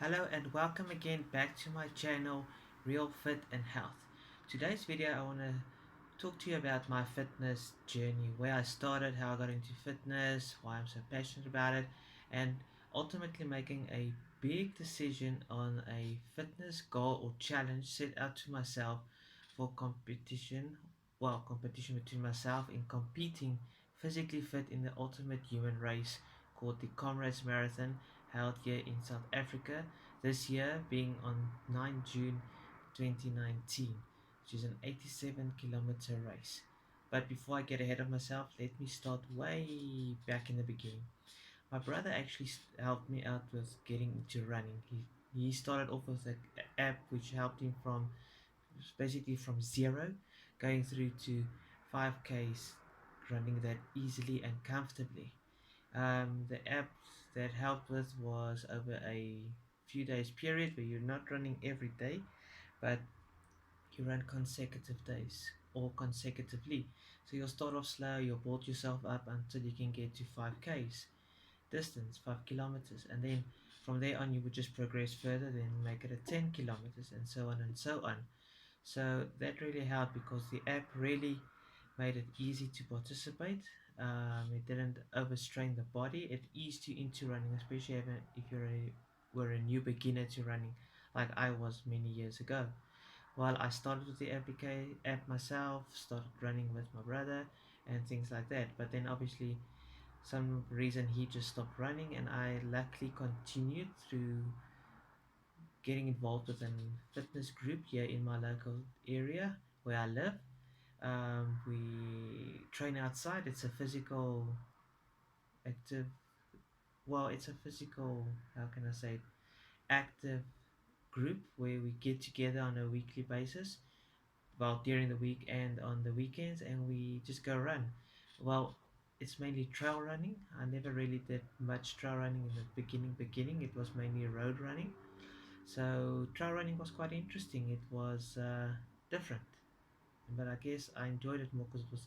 Hello and welcome again back to my channel Real Fit and Health. Today's video I want to talk to you about my fitness journey, where I started, how I got into fitness, why I'm so passionate about it, and ultimately making a big decision on a fitness goal or challenge set out to myself for competition between myself in competing physically fit in the ultimate human race called the Comrades Marathon, held here in South Africa, this year being on 9 June 2019, which is an 87-kilometer race. But before I get ahead of myself, let me start way back in the beginning. My brother actually helped me out with getting into running. He started off with an app which helped him from basically from zero going through to 5Ks, running that easily and comfortably. The app that helped with was over a few days period where you're not running every day, but you run consecutive days or consecutively. So you'll start off slow, you'll build yourself up until you can get to 5Ks distance, 5 kilometers, and then from there on you would just progress further, then make it a 10 kilometers, and so on and so on. So that really helped because the app really made it easy to participate. It didn't overstrain the body. It eased you into running, especially if were a new beginner to running, like I was many years ago. Well, I started with the app myself, started running with my brother, and things like that. But then obviously, some reason he just stopped running, and I luckily continued through getting involved with a fitness group here in my local area where I live. We train outside. It's a physical active. Well, it's a physical. How can I say it? Active group where we get together on a weekly basis. Well, during the week and on the weekends, and we just go run. Well, it's mainly trail running. I never really did much trail running in the beginning. It was mainly road running. So trail running was quite interesting. It was different, but I guess I enjoyed it more because it was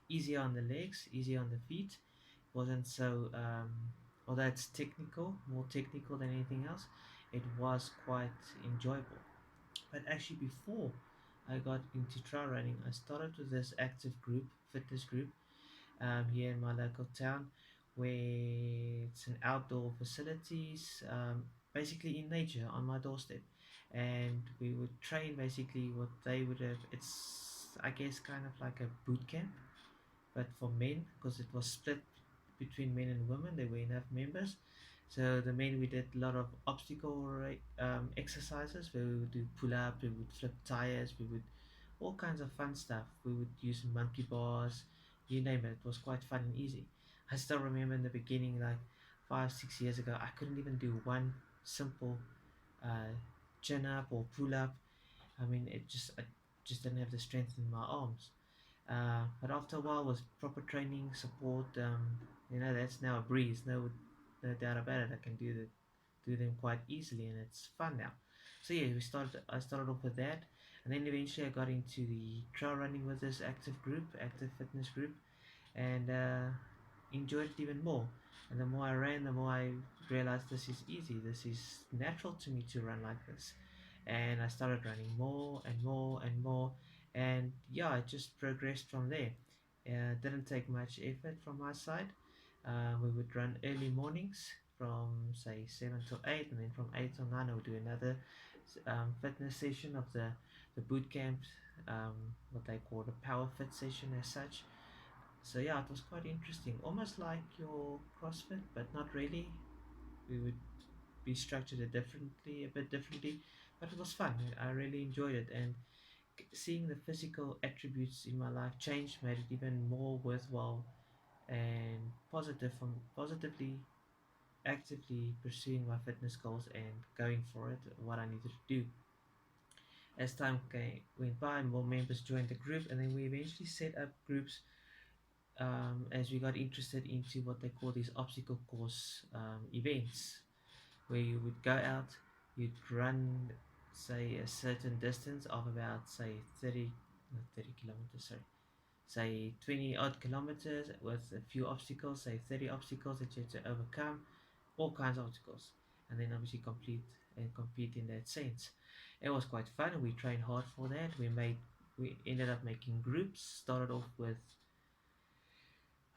easier on the legs, easier on the feet. Wasn't so although it's technical, more technical than anything else, it was quite enjoyable. But actually, before I got into trail running, I started with this active group, fitness group, here in my local town, where it's an outdoor facilities, basically in nature on my doorstep, and we would train basically what they would have. It's I guess kind of like a boot camp, but for men because it was split between men and women. There were enough members. So the men, we did a lot of exercises where we would do pull up, we would flip tires, we would all kinds of fun stuff. We would use monkey bars, you name it. It was quite fun and easy. I still remember in the beginning, like 5 6 years ago, I couldn't even do one simple uh, chin up or pull up. I mean, I just didn't have the strength in my arms. But after a while, with proper training, support, that's now a breeze. No doubt about it. I can do them quite easily, and it's fun now. So yeah, we started. I started off with that, and then eventually I got into the trail running with this active fitness group, and enjoyed it even more. And the more I ran, the more I realized this is easy. This is natural to me to run like this. And I started running more and more and more. And yeah, it just progressed from there. Didn't take much effort from my side. We would run early mornings from say 7 to 8, and then from 8 to 9, I would do another fitness session of the boot camp, what they call the power fit session as such. So yeah, it was quite interesting, almost like your CrossFit, but not really. We would be structured a bit differently, but it was fun. I really enjoyed it, and seeing the physical attributes in my life change made it even more worthwhile and positively actively pursuing my fitness goals and going for it, what I needed to do. As went by, more members joined the group, and then we eventually set up groups as we got interested into what they call these obstacle course events, where you would go out, you'd run, say, a certain distance of about, say, 30, not 30 kilometers, sorry, say 20 odd kilometers with a few obstacles, say 30 obstacles that you had to overcome, all kinds of obstacles. and then obviously complete and compete in that sense. It was quite fun. We trained hard for that. We ended up making groups. Started off with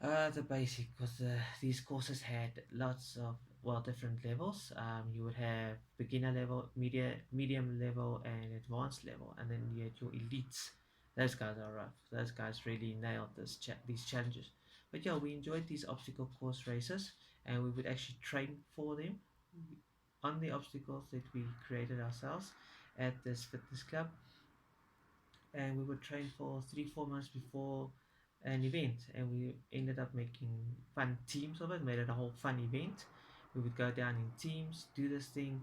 the basic, because these courses had lots of, well, different levels. You would have beginner level, medium level, and advanced level, and then you had your elites. Those guys are rough. Those guys really nailed these challenges. But yeah, we enjoyed these obstacle course races, and we would actually train for them on the obstacles that we created ourselves at this fitness club, and we would train for 3 4 months before an event, and we ended up making fun teams of it, made it a whole fun event. We would go down in teams, do this thing,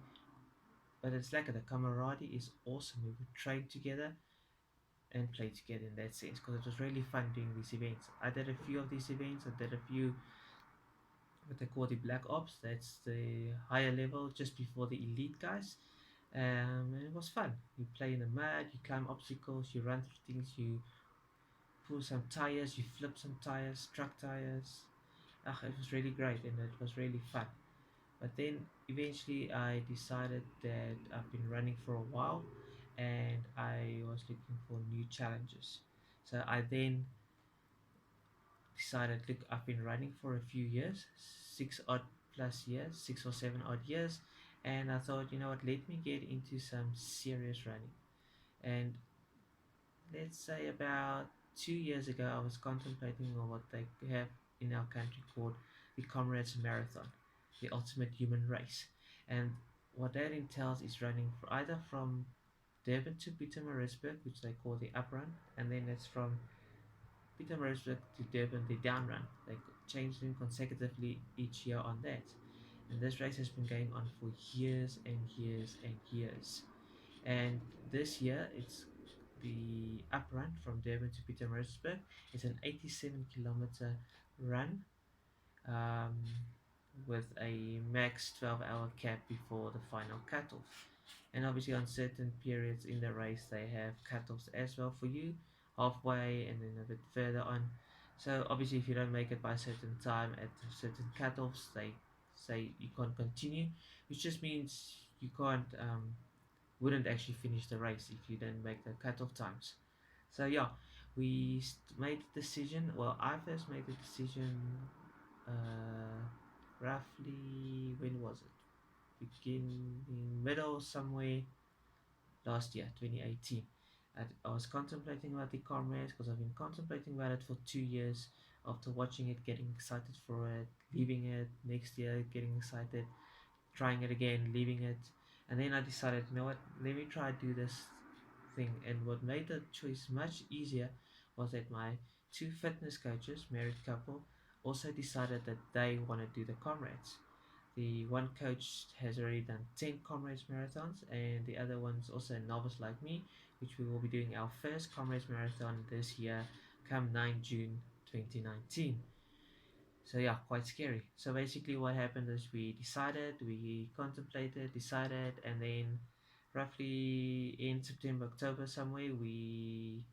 but it's like the camaraderie is awesome. We would train together and play together in that sense, because it was really fun doing these events. I did a few of these events. I did a few what they call the black ops. That's the higher level, just before the elite guys. And it was fun. You play in the mud, you climb obstacles, you run through things, you pull some tires, you flip some tires, truck tires. It was really great, and it was really fun. But then eventually I decided that I've been running for a while, and I was looking for new challenges. So I then decided, look, I've been running for a few years, 6 odd plus years, 6 or 7 odd years, and I thought, you know what, let me get into some serious running. And let's say about 2 years ago, I was contemplating on what they have in our country called the Comrades Marathon, the ultimate human race. And what that entails is running either from Durban to Pietermaritzburg, which they call the up run, and then it's from Pietermaritzburg to Durban, the down run. They change them consecutively each year on that. And this race has been going on for years and years and years. And this year, it's the up run from Durban to Pietermaritzburg. It's an 87-kilometer run, um, with a max 12-hour cap before the final cutoff. And obviously, on certain periods in the race, they have cutoffs as well for you, halfway and then a bit further on. So obviously, if you don't make it by a certain time at certain cutoffs, they say you can't continue, which just means you can't wouldn't actually finish the race if you didn't make the cutoff times. So yeah, we made the decision. Well, I first made the decision. Roughly, when was it? Beginning, middle, somewhere last year, 2018. I was contemplating about the comrades, because I've been contemplating about it for 2 years. After watching it, getting excited for it, leaving it next year, getting excited, trying it again, leaving it, and then I decided, you know what, let me try do this thing. And what made the choice much easier was that my two fitness coaches, married couple, also decided that they want to do the comrades. The one coach has already done 10 Comrades Marathons, and the other one's also a novice like me, which we will be doing our first Comrades Marathon this year, come 9 June 2019. So yeah, quite scary. So basically what happened is we contemplated, decided, and then roughly in September, October somewhere, we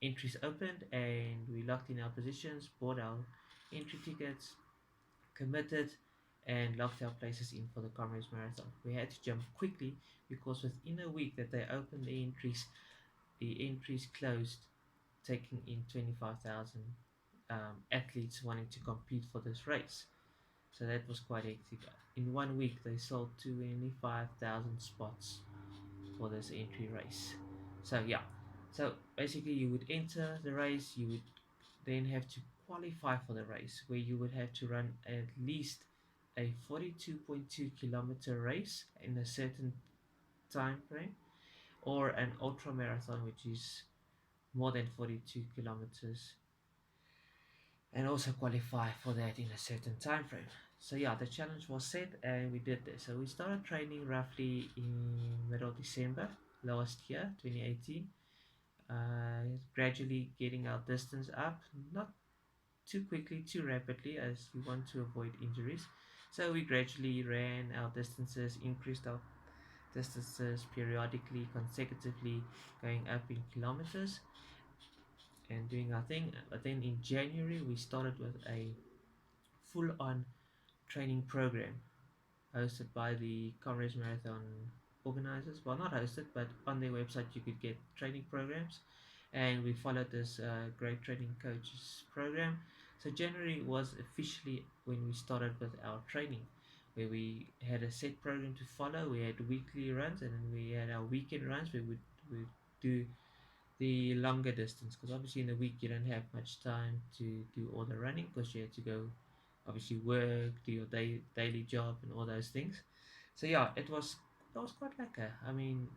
entries opened and we locked in our positions, bought our entry tickets, committed, and locked our places in for the Comrades Marathon. We had to jump quickly, because within a week that they opened the entries closed, taking in 25,000 athletes wanting to compete for this race. So that was quite hectic. In 1 week, they sold 25,000 spots for this entry race. So yeah, so basically you would enter the race, you would then have to qualify for the race, where you would have to run at least a 42.2-kilometer race in a certain time frame, or an ultra marathon, which is more than 42 kilometers, and also qualify for that in a certain time frame. So yeah, the challenge was set and we did this. So we started training roughly in middle December last year, 2018. Gradually getting our distance up, not too quickly, too rapidly, as we want to avoid injuries. So we gradually ran our distances, increased our distances periodically, consecutively, going up in kilometers and doing our thing. But then in January, we started with a full on training program. hosted by the Comrades Marathon organizers. Well, not hosted, but on their website you could get training programs, and we followed this great training coaches program. So January was officially when we started with our training, where we had a set program to follow. We had weekly runs, and then we had our weekend runs. We do the longer distance, because obviously in the week you don't have much time to do all the running, because you had to go obviously work, do your daily job and all those things. So yeah, it was quite like I mean,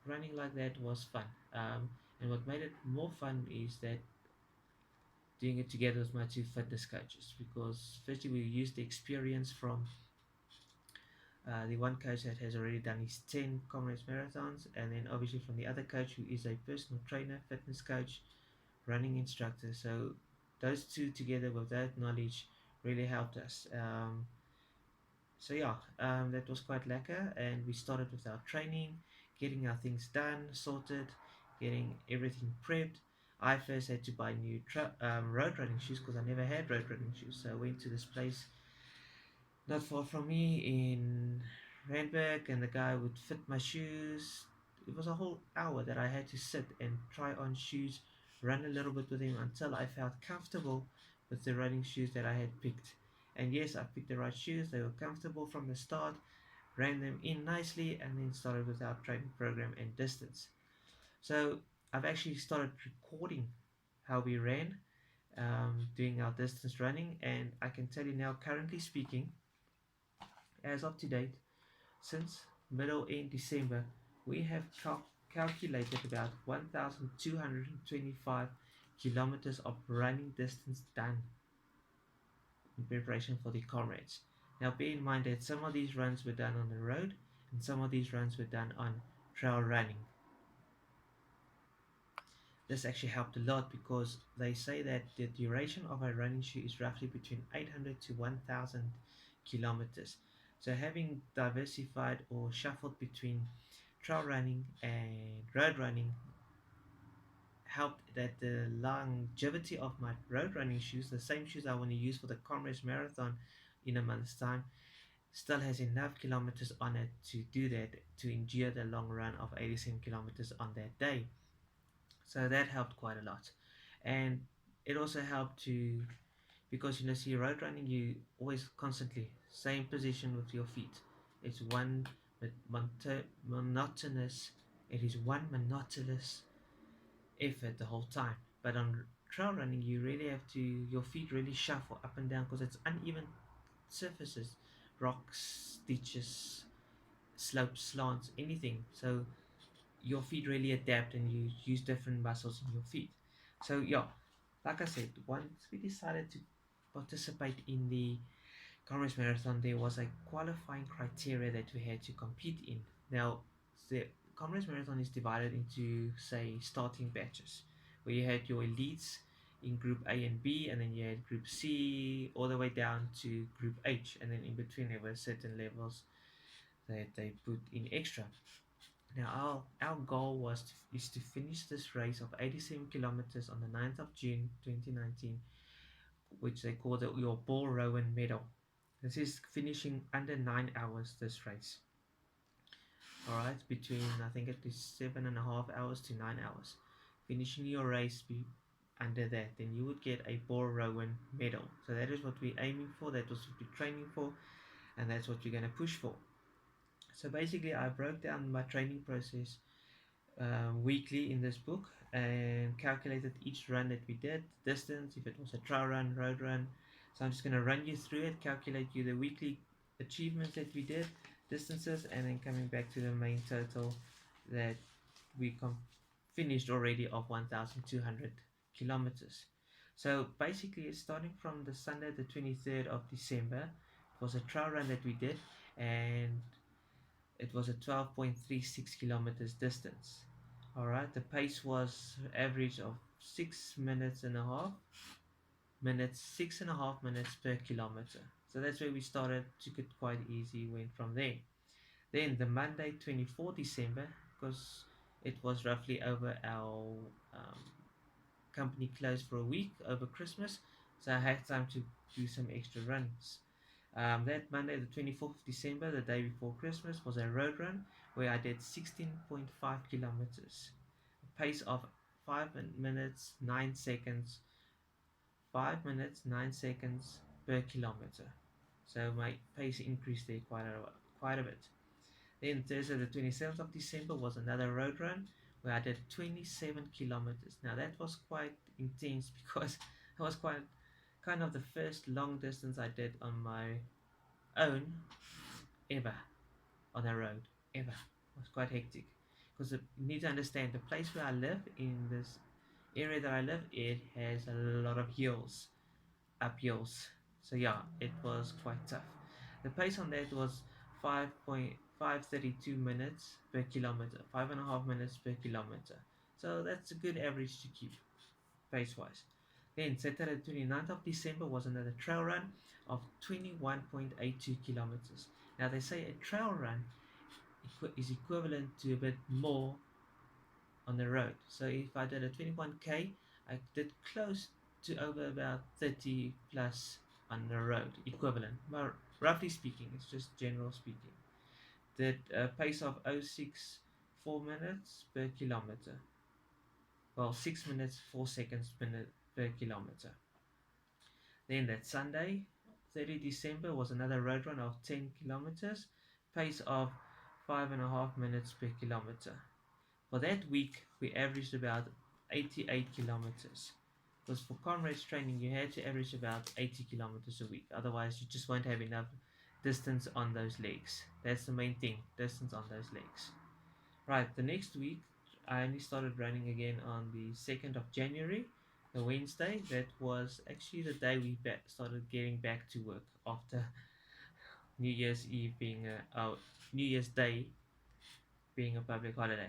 running like that was fun. And what made it more fun is that doing it together with my two fitness coaches, because firstly we used the experience from the one coach that has already done his 10 Comrades Marathons, and then obviously from the other coach who is a personal trainer, fitness coach, running instructor. So those two together with that knowledge really helped us. So yeah, that was quite lekker, and we started with our training, getting our things done, sorted, getting everything prepped. I first had to buy new road running shoes, because I never had road running shoes. So I went to this place not far from me in Randburg, and the guy would fit my shoes. It was a whole hour that I had to sit and try on shoes, run a little bit with him until I felt comfortable with the running shoes that I had picked. And yes, I picked the right shoes, they were comfortable from the start, ran them in nicely, and then started with our training program and distance. So I've actually started recording how we ran, doing our distance running, and I can tell you now, currently speaking, as of to date, since middle in December, we have calculated about 1,225 kilometers of running distance done in preparation for the comrades. Now, bear in mind that some of these runs were done on the road and some of these runs were done on trail running. This actually helped a lot, because they say that the duration of a running shoe is roughly between 800 to 1,000 kilometers. So having diversified or shuffled between trail running and road running helped that the longevity of my road running shoes, the same shoes I want to use for the Comrades Marathon in a month's time, still has enough kilometers on it to do that, to endure the long run of 87 kilometers on that day. So that helped quite a lot. And it also helped to, because see, road running, you always constantly same position with your feet. It's monotonous it is one monotonous effort the whole time. But on trail running, you really have to, your feet really shuffle up and down, because it's uneven surfaces, rocks, ditches, slopes, slants, anything. So your feet really adapt, and you use different muscles in your feet. So yeah, like I said, once we decided to participate in the Comrades Marathon, there was a qualifying criteria that we had to compete in. Now, the Comrades Marathon is divided into, say, starting batches, where you had your elites in Group A and B, and then you had Group C all the way down to Group H, and then in between there were certain levels that they put in extra. Now, our goal is to finish this race of 87 kilometers on the 9th of June 2019, which they call your Paul Rowan medal. This is finishing under 9 hours, this race. Alright, between, I think it is 7.5 hours to 9 hours. Finishing your race under that, then you would get a Paul Rowan medal. So that is what we're aiming for, that was what we're training for, and that's what we're going to push for. So basically, I broke down my training process weekly in this book, and calculated each run that we did, distance, if it was a trail run, road run. So I'm just going to run you through it, calculate you the weekly achievements that we did, distances, and then coming back to the main total that we finished already of 1,200 kilometers. So basically, it's starting from the Sunday, the 23rd of December. It was a trail run that we did, and it was a 12.36 kilometers distance. All right, the pace was average of 6.5 minutes per kilometer. So that's where we started. Took it quite easy. Went from there. Then the Monday, 24 December, because it was roughly over our company closed for a week over Christmas, so I had time to do some extra runs. That Monday, the 24th of December, the day before Christmas, was a road run where I did 16.5 kilometers, a pace of 5 minutes 9 seconds, 5 minutes 9 seconds per kilometer. So my pace increased there quite a bit. Then Thursday, the 27th of December, was another road run where I did 27 kilometers. Now that was quite intense because it was quite kind of the first long distance I did on my own ever on a road ever. It was quite hectic because you need to understand the place where I live, in this area that I live, it has a lot of hills, up hills. So yeah, it was quite tough. The pace on that was 5.532 minutes per kilometer, 5.5 minutes per kilometer. So that's a good average to keep pace wise. Then Saturday 29th of December was another trail run of 21.82 kilometers. Now they say a trail run is equivalent to a bit more on the road. So if I did a 21k, I did close to over about 30 plus on the road, equivalent. Well, roughly speaking, it's just general speaking. Did a pace of 0.64 minutes per kilometer. Well, 6 minutes 4 seconds per kilometer. Then that Sunday, 30 December, was another road run of 10 kilometers, pace of 5.5 minutes per kilometer. For that week, we averaged about 88 kilometers. Because for Comrades training, you had to average about 80 kilometers a week. Otherwise, you just won't have enough distance on those legs. That's the main thing, distance on those legs. Right, the next week, I only started running again on the 2nd of January, the Wednesday. That was actually the day we started getting back to work after New Year's Eve being New Year's Day being a public holiday.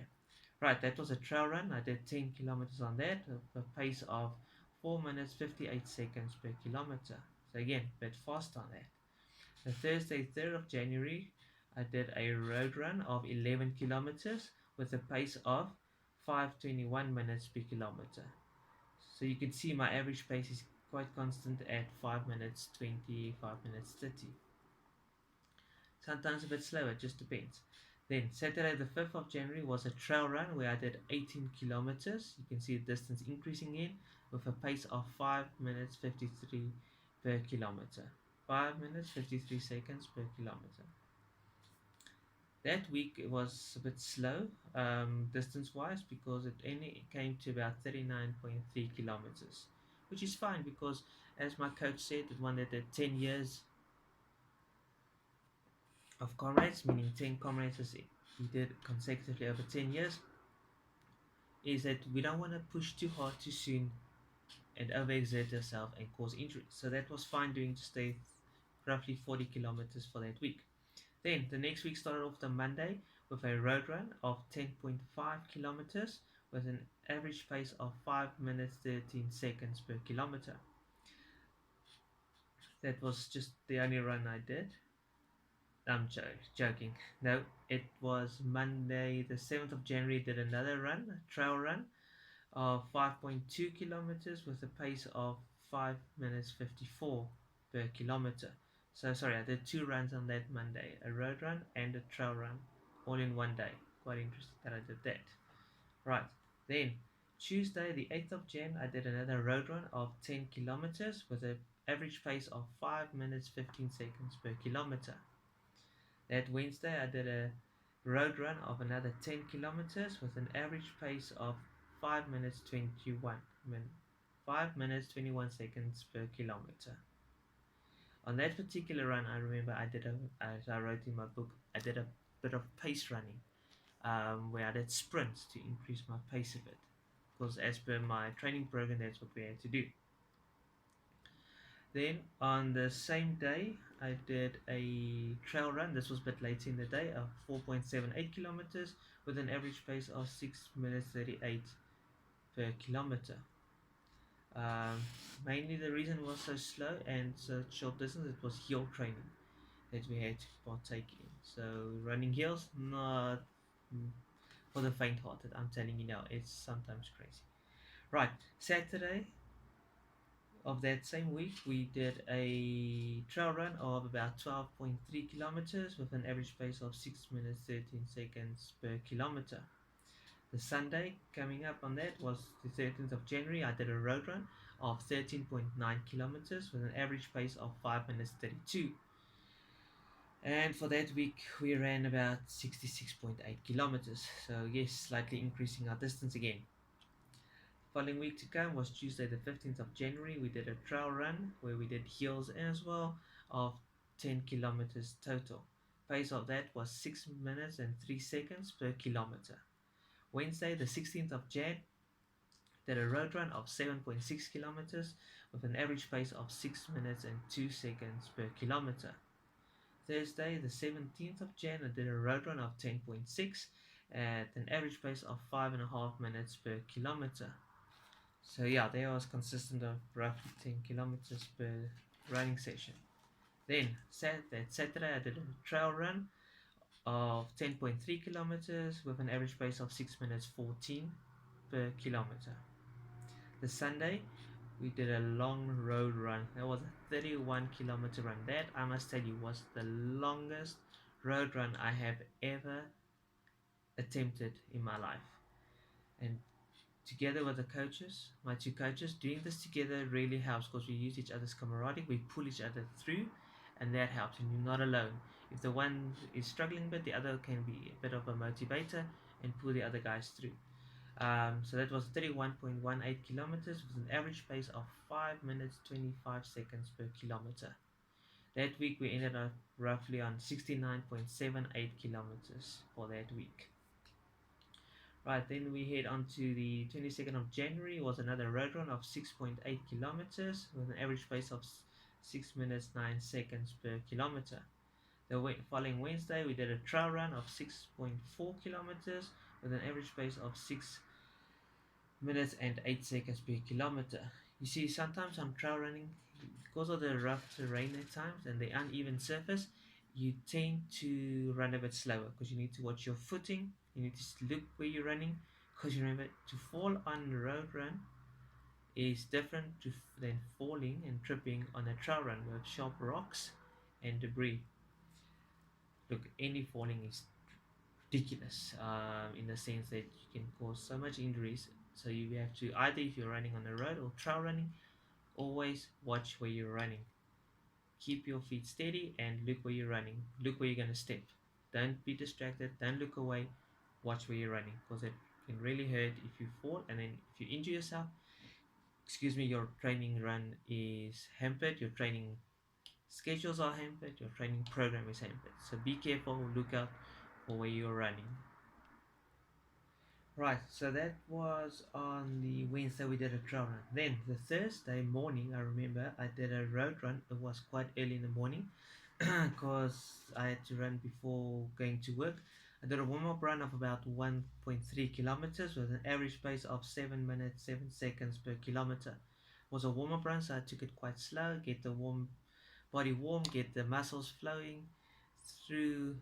Right, that was a trail run. I did 10 kilometers on that, a pace of 4 minutes 58 seconds per kilometer. So again, a bit fast on that. The Thursday, 3rd of January, I did a road run of 11 kilometers with a pace of 5:21 minutes per kilometer. So you can see my average pace is quite constant at 5 minutes 20, 5 minutes 30. Sometimes a bit slower, just depends. Then Saturday the 5th of January was a trail run where I did 18 kilometers. You can see the distance increasing in with a pace of 5 minutes 53 per kilometer. 5 minutes 53 seconds per kilometer. That week it was a bit slow distance wise because it only came to about 39.3 kilometers, which is fine because, as my coach said, it one that did 10 years of comrades, meaning 10 comrades as he did consecutively over 10 years, is that we don't want to push too hard too soon and overexert yourself and cause injuries. So that was fine doing just a roughly 40 kilometers for that week. Then the next week started off the Monday with a road run of 10.5 kilometers with an average pace of 5 minutes 13 seconds per kilometer. That was just the only run I did. I'm joking. No, it was Monday, the 7th of January. Did another run, a trail run of 5.2 kilometers with a pace of 5 minutes 54 per kilometer. So, sorry, I did two runs on that Monday, a road run and a trail run, all in one day. Quite interesting that I did that. Right, then Tuesday, the 8th of Jan, I did another road run of 10 kilometers with an average pace of 5 minutes 15 seconds per kilometer. That Wednesday, I did a road run of another 10 kilometers with an average pace of 5 minutes 5 minutes 21 seconds per kilometer. On that particular run, I remember as I wrote in my book, I did a bit of pace running, where I did sprints to increase my pace a bit. Because as per my training program, that's what we had to do. Then on the same day, I did a trail run. This was a bit later in the day of 4.78 kilometers with an average pace of 6 minutes 38 per kilometer. Um, Mainly the reason it was so slow and so short distance, it was hill training that we had to partake in. So running hills, not for the faint-hearted. I'm telling you now, it's sometimes crazy. Right, Saturday Of that same week, we did a trail run of about 12.3 kilometers with an average pace of 6 minutes 13 seconds per kilometer. The Sunday coming up on that was the 13th of January. I did a road run of 13.9 kilometers with an average pace of 5 minutes 32. And for that week, we ran about 66.8 kilometers. So, yes, slightly increasing our distance again. Following week to come was Tuesday, the 15th of January. We did a trail run where we did hills as well of 10 kilometers total. Pace of that was 6 minutes and 3 seconds per kilometer. Wednesday, the 16th of Jan, did a road run of 7.6 kilometers with an average pace of 6 minutes and 2 seconds per kilometer. Thursday, the 17th of Jan, I did a road run of 10.6 at an average pace of 5.5 minutes per kilometer. So yeah, that was consistent of roughly 10 kilometers per running session. Then that Saturday, I did a trail run of 10.3 kilometers with an average pace of 6 minutes 14 per kilometer. The Sunday, we did a long road run. That was a 31-kilometer run. That, I must tell you, was the longest road run I have ever attempted in my life. And together with the coaches, my two coaches, doing this together really helps because we use each other's camaraderie, we pull each other through, and that helps, and you're not alone. If the one is struggling a bit, the other can be a bit of a motivator and pull the other guys through. So that was 31.18 kilometers with an average pace of 5 minutes 25 seconds per kilometer. That week we ended up roughly on 69.78 kilometers for that week. Right, then we head on to the 22nd of January. Was another road run of 6.8 kilometers with an average pace of 6 minutes 9 seconds per kilometer. The following Wednesday, we did a trail run of 6.4 kilometers with an average pace of 6 minutes and 8 seconds per kilometer. You see, sometimes on trail running, because of the rough terrain at times and the uneven surface, you tend to run a bit slower because you need to watch your footing, you need to look where you're running, because you remember to fall on a road run is different than falling and tripping on a trail run with sharp rocks and debris. Look, any falling is ridiculous in the sense that you can cause so much injuries. So you have to, either if you're running on the road or trail running, always watch where you're running. Keep your feet steady and look where you're running. Look where you're going to step. Don't be distracted. Don't look away. Watch where you're running because it can really hurt if you fall, and then if you injure yourself, your training run is hampered. Your training schedules are hampered. Your training program is hampered. So be careful. Look out for where you're running. Right, so that was on the Wednesday we did a trail run. Then the Thursday morning, I remember I did a road run. It was quite early in the morning because I had to run before going to work. I did a warm-up run of about 1.3 kilometers with an average pace of 7 minutes 7 seconds per kilometer. It was a warm-up run, so I took it quite slow, get the body warm, get the muscles flowing through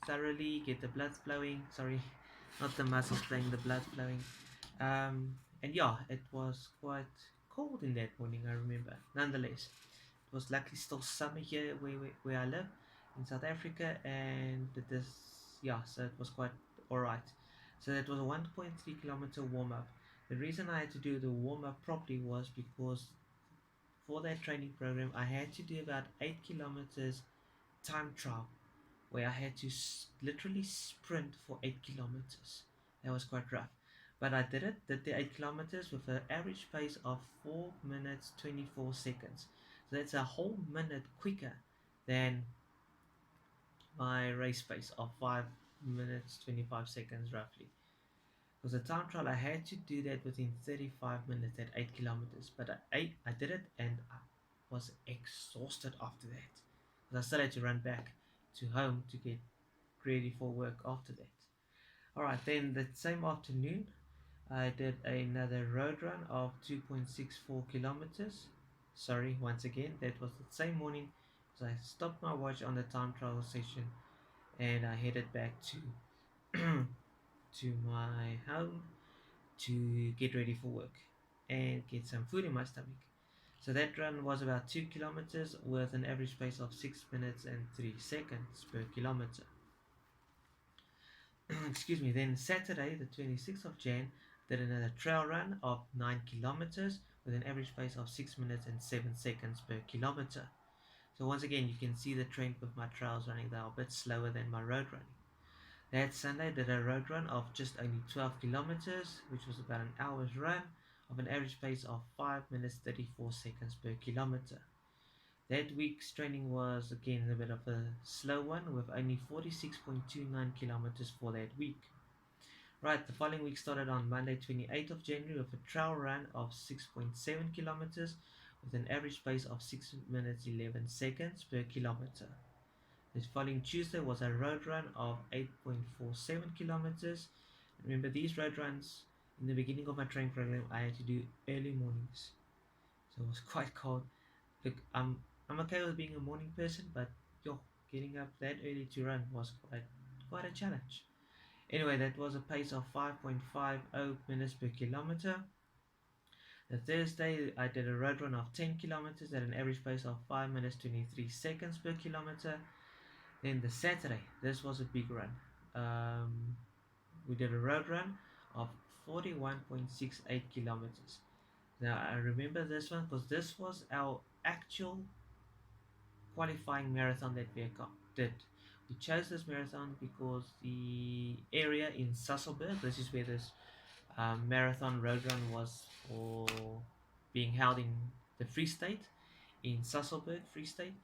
thoroughly, get the blood flowing. Sorry, not the muscles flowing, the blood flowing. And yeah, it was quite cold in that morning, I remember. Nonetheless, it was luckily still summer here where I live in South Africa, and so it was quite alright. So that was a 1.3 kilometer warm up. The reason I had to do the warm up properly was because for that training program I had to do about 8 kilometers time trial where I had to literally sprint for 8 kilometers. That was quite rough. But I did the 8 kilometers with an average pace of 4 minutes 24 seconds. So that's a whole minute quicker than my race pace of 5 minutes 25 seconds roughly. Because the time trial I had to do that within 35 minutes at 8 kilometers. But I did it and I was exhausted after that. Because I still had to run back to home to get ready for work after that. Alright, then the same afternoon I did another road run of 2.64 kilometers. Sorry, once again, that was the same morning because I stopped my watch on the time trial session and I headed back to to my home to get ready for work and get some food in my stomach. So that run was about 2 kilometers with an average pace of 6 minutes and 3 seconds per kilometer. Excuse me. Then Saturday, the 26th of Jan, did another trail run of 9 kilometers with an average pace of 6 minutes and 7 seconds per kilometer. So once again, you can see the trend with my trails running. They are a bit slower than my road running. That Sunday, did a road run of just only 12 kilometers, which was about an hour's run of an average pace of 5 minutes 34 seconds per kilometer. That week's training was again a bit of a slow one with only 46.29 kilometers for that week. Right, the following week started on Monday 28th of January with a trail run of 6.7 kilometers with an average pace of 6 minutes 11 seconds per kilometer. The following Tuesday was a road run of 8.47 kilometers. Remember, these road runs in the beginning of my training program I had to do early mornings, so it was quite cold. Look, I'm okay with being a morning person, but yo, getting up that early to run was quite a challenge. Anyway, that was a pace of 5.50 minutes per kilometer. The Thursday, I did a road run of 10 kilometers at an average pace of 5 minutes 23 seconds per kilometer. Then the Saturday, this was a big run. We did a road run of 41.68 kilometers. Now I remember this one because this was our actual qualifying marathon that we did. We chose this marathon because the area in Sasolburg, this is where this marathon road run was for being held in the Free State, in Sasolburg, Free State,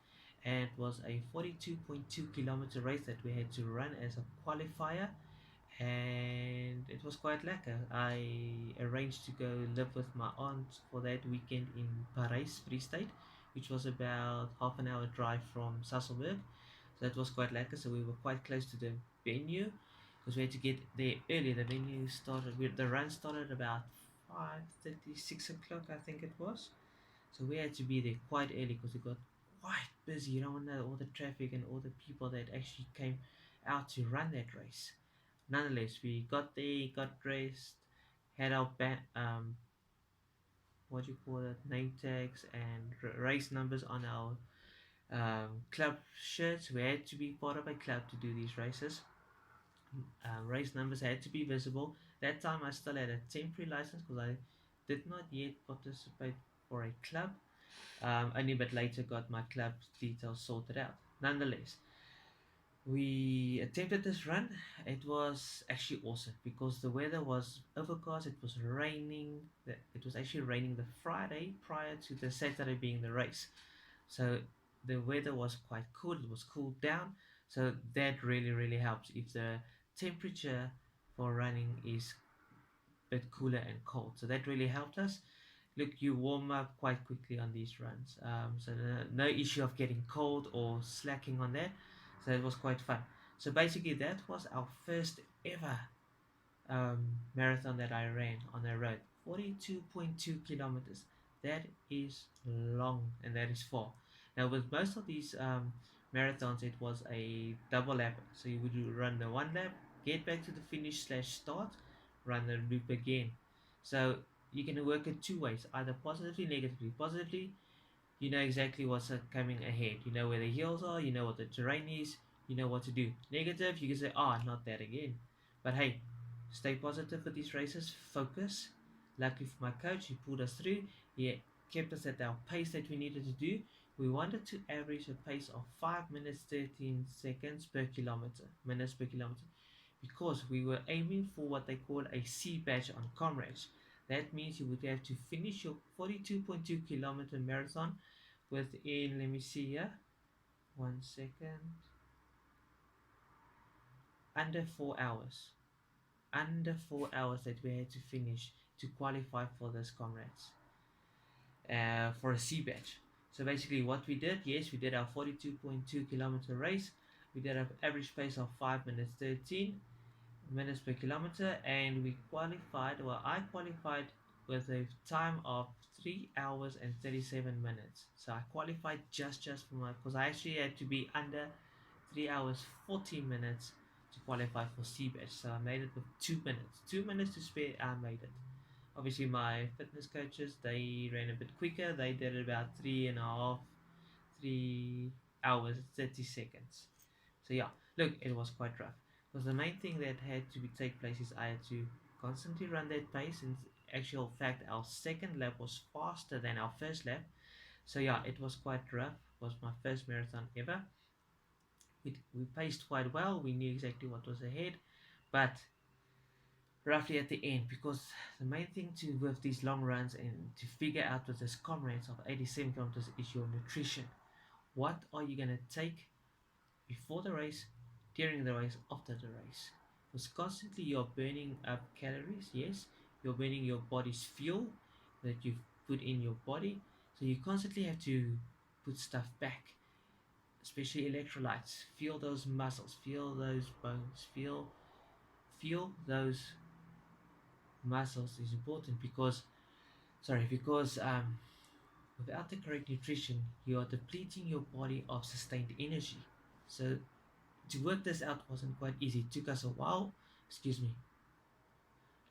and it was a 42.2 kilometer race that we had to run as a qualifier, and it was quite lekker. I arranged to go live with my aunt for that weekend in Paris, Free State, which was about half an hour drive from Sasolburg. So that was quite lekker. So we were quite close to the venue because we had to get there early. The venue started, the run started about 5:30, 6 o'clock, I think it was. So we had to be there quite early because it got quite busy. You don't know all the traffic and all the people that actually came out to run that race. Nonetheless, we got there, got dressed, had our what you call it, name tags and race numbers on our club shirts. We had to be part of a club to do these races. Race numbers had to be visible. That time I still had a temporary license because I did not yet participate for a club. Only a bit later got my club details sorted out. Nonetheless, we attempted this run. It was actually awesome because the weather was overcast. It was raining. It was actually raining the Friday prior to the Saturday being the race. So the weather was quite cool. It was cooled down. So that really helps if the temperature for running is a bit cooler and cold. So that really helped us. Look, you warm up quite quickly on these runs. So no issue of getting cold or slacking on that. So it was quite fun. So basically, that was our first ever marathon that I ran on the road. 42.2 kilometers. That is long and that is far. Now, with most of these marathons, it was a double lap. So you would run the one lap, get back to the finish slash start, run the loop again. So you can work it two ways, either positively, negatively. Positively, you know exactly what's coming ahead. You know where the hills are, you know what the terrain is, you know what to do. Negative, you can say, not that again. But hey, stay positive with these races, focus. Luckily for my coach, he pulled us through. He kept us at our pace that we needed to do. We wanted to average a pace of 5 minutes 13 seconds per kilometer, minutes per kilometer, because we were aiming for what they call a C badge on Comrades. That means you would have to finish your 42.2 kilometer marathon within, let me see here, 1 second, under 4 hours. Under 4 hours that we had to finish to qualify for this Comrades, for a C badge. So basically, what we did, yes, we did our 42.2 kilometer race. We did an average pace of 5 minutes 13 minutes per kilometer, and we qualified, well, I qualified with a time of 3 hours and 37 minutes. So I qualified just for my, because I actually had to be under 3 hours 40 minutes to qualify for C badge. So I made it with 2 minutes. 2 minutes to spare, I made it. Obviously, my fitness coaches, they ran a bit quicker. They did about 3.5, 3 hours, 30 seconds. So yeah, look, it was quite rough. Because the main thing that had to be take place is I had to constantly run that pace. In actual fact, our second lap was faster than our first lap. So yeah, it was quite rough. It was my first marathon ever. We paced quite well. We knew exactly what was ahead, but roughly at the end, because the main thing to with these long runs and to figure out with this comrades of 87 kilometers is your nutrition. What are you gonna take before the race, during the race, after the race? Because constantly you're burning up calories. Yes, you're burning your body's fuel that you've put in your body. So you constantly have to put stuff back, especially electrolytes. Feel those muscles, feel those bones, feel those muscles is important because without the correct nutrition, you are depleting your body of sustained energy. So to work this out wasn't quite easy. It took us a while. Excuse me.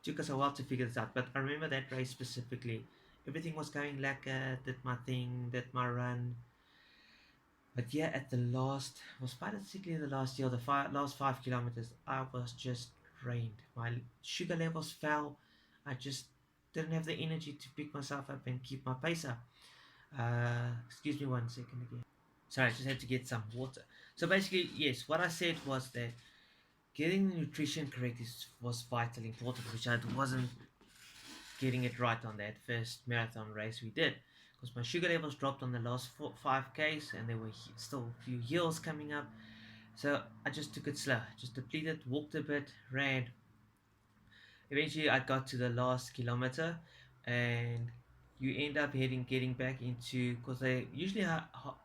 It took us a while to figure this out. But I remember that race specifically. Everything was going like did my thing, did my run. But yeah, at the last, was basically the last year, the last 5 kilometers, I was just drained. My sugar levels fell. I just didn't have the energy to pick myself up and keep my pace up. Excuse me 1 second again. Sorry, I just had to get some water. So basically, yes, what I said was that getting the nutrition correct was vital important, which I wasn't getting it right on that first marathon race we did. Because my sugar levels dropped on the last 5Ks and there were still a few hills coming up. So I just took it slow, just depleted, walked a bit, ran. Eventually, I got to the last kilometer and you end up getting back into because they usually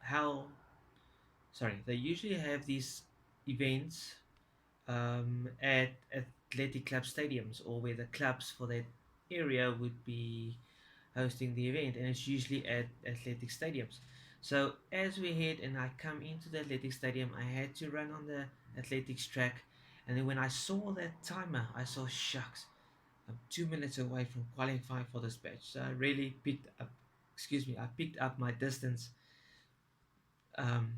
how sorry they usually have these events at athletic club stadiums or where the clubs for that area would be hosting the event, and it's usually at athletic stadiums. So as we head and I come into the athletic stadium, I had to run on the athletics track, and then when I saw that timer, I saw shucks, I'm 2 minutes away from qualifying for this batch. So I really picked up, excuse me, I picked up my distance um,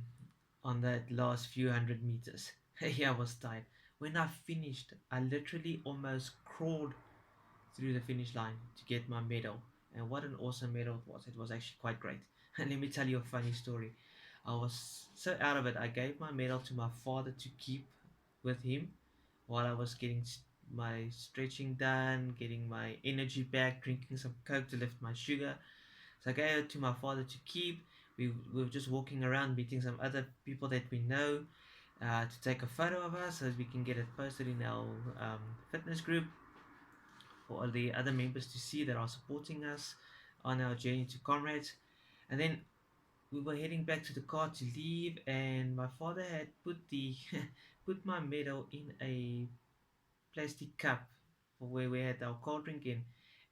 on that last few hundred meters. Yeah, I was tired. When I finished, I literally almost crawled through the finish line to get my medal. And what an awesome medal it was! It was actually quite great. And let me tell you a funny story. I was so out of it, I gave my medal to my father to keep with him while I was getting my stretching done, getting my energy back, drinking some coke to lift my sugar. So I gave it to my father to keep. We were just walking around, meeting some other people that we know to take a photo of us so that we can get it posted in our fitness group for all the other members to see that are supporting us on our journey to Comrades. And then we were heading back to the car to leave, and my father had put the put my medal in a plastic cup for where we had our cold drink in,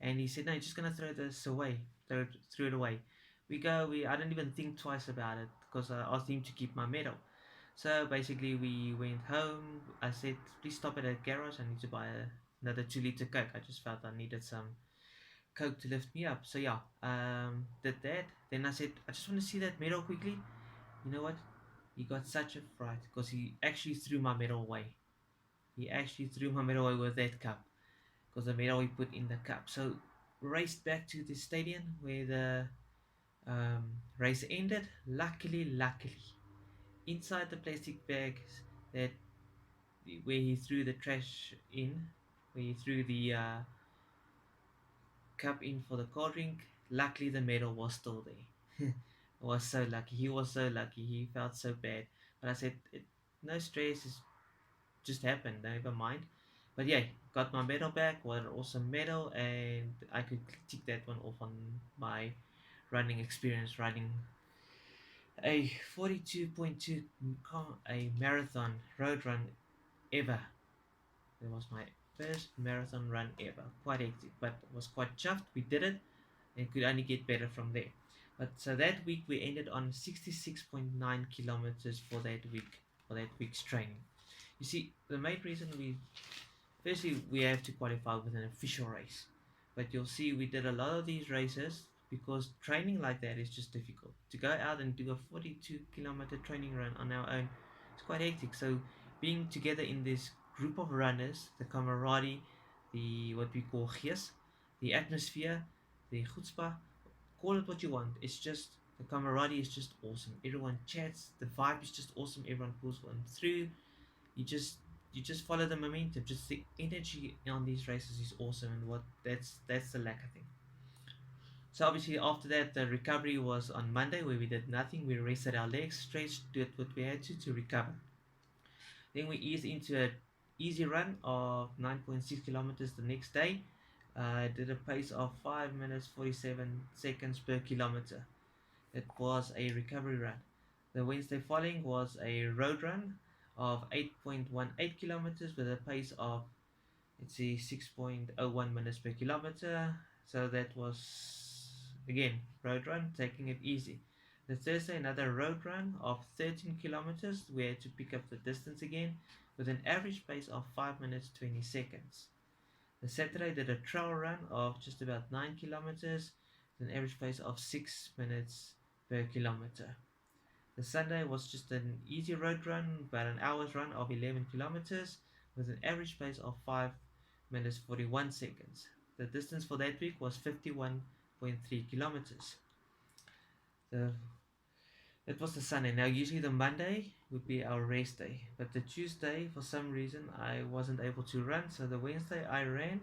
and he said, "No, you're just gonna throw this away, throw it away." I didn't even think twice about it because I asked him to keep my medal. So basically, we went home. I said, "Please stop at a garage. I need to buy another 2 liter Coke." I just felt I needed some Coke to lift me up. So yeah, did that. Then I said, "I just want to see that medal quickly." You know what? He got such a fright because he actually threw my medal away. He actually threw my medal away with that cup because the medal he put in the cup. So raced back to the stadium where the race ended. Luckily, inside the plastic bags that where he threw the trash in, where he threw the cup in for the cold drink. Luckily, the medal was still there. I was so lucky. He was so lucky. He felt so bad. But I said, no stress. It's just happened. Never mind. But yeah, got my medal back. What an awesome medal. And I could tick that one off on my running experience, running a 42.2 a marathon road run ever. It was my first marathon run ever. Quite hectic, but was quite chuffed. We did it and could only get better from there. But so that week we ended on 66.9 kilometers for that week's training. You see, the main reason we firstly we have to qualify with an official race. But you'll see we did a lot of these races because training like that is just difficult. To go out and do a 42-kilometer training run on our own, it's quite hectic. So being together in this group of runners, the camaraderie, the what we call gees, the atmosphere, the chutzpah, call it what you want. It's just the camaraderie is just awesome. Everyone chats, the vibe is just awesome. Everyone pulls one through. You just you just follow the momentum. Just the energy on these races is awesome, and what that's the lack, I think. So obviously after that, the recovery was on Monday where we did nothing. We rested our legs, stretched, did what we had to recover. Then we eased into a easy run of 9.6 kilometers the next day. Did a pace of 5 minutes 47 seconds per kilometer. It was a recovery run. The Wednesday following was a road run of 8.18 kilometers with a pace of, let's see, 6.01 minutes per kilometer. So that was, again, road run, taking it easy. The Thursday, another road run of 13 kilometers. We had to pick up the distance again with an average pace of 5 minutes 20 seconds. The Saturday did a trail run of just about 9 kilometers with an average pace of 6 minutes per kilometer. The Sunday was just an easy road run, about an hour's run of 11 kilometers with an average pace of 5 minutes 41 seconds. The distance for that week was 51.3 kilometers. The That was the Sunday. Now, usually the Monday would be our race day, but the Tuesday, for some reason, I wasn't able to run. So the Wednesday, I ran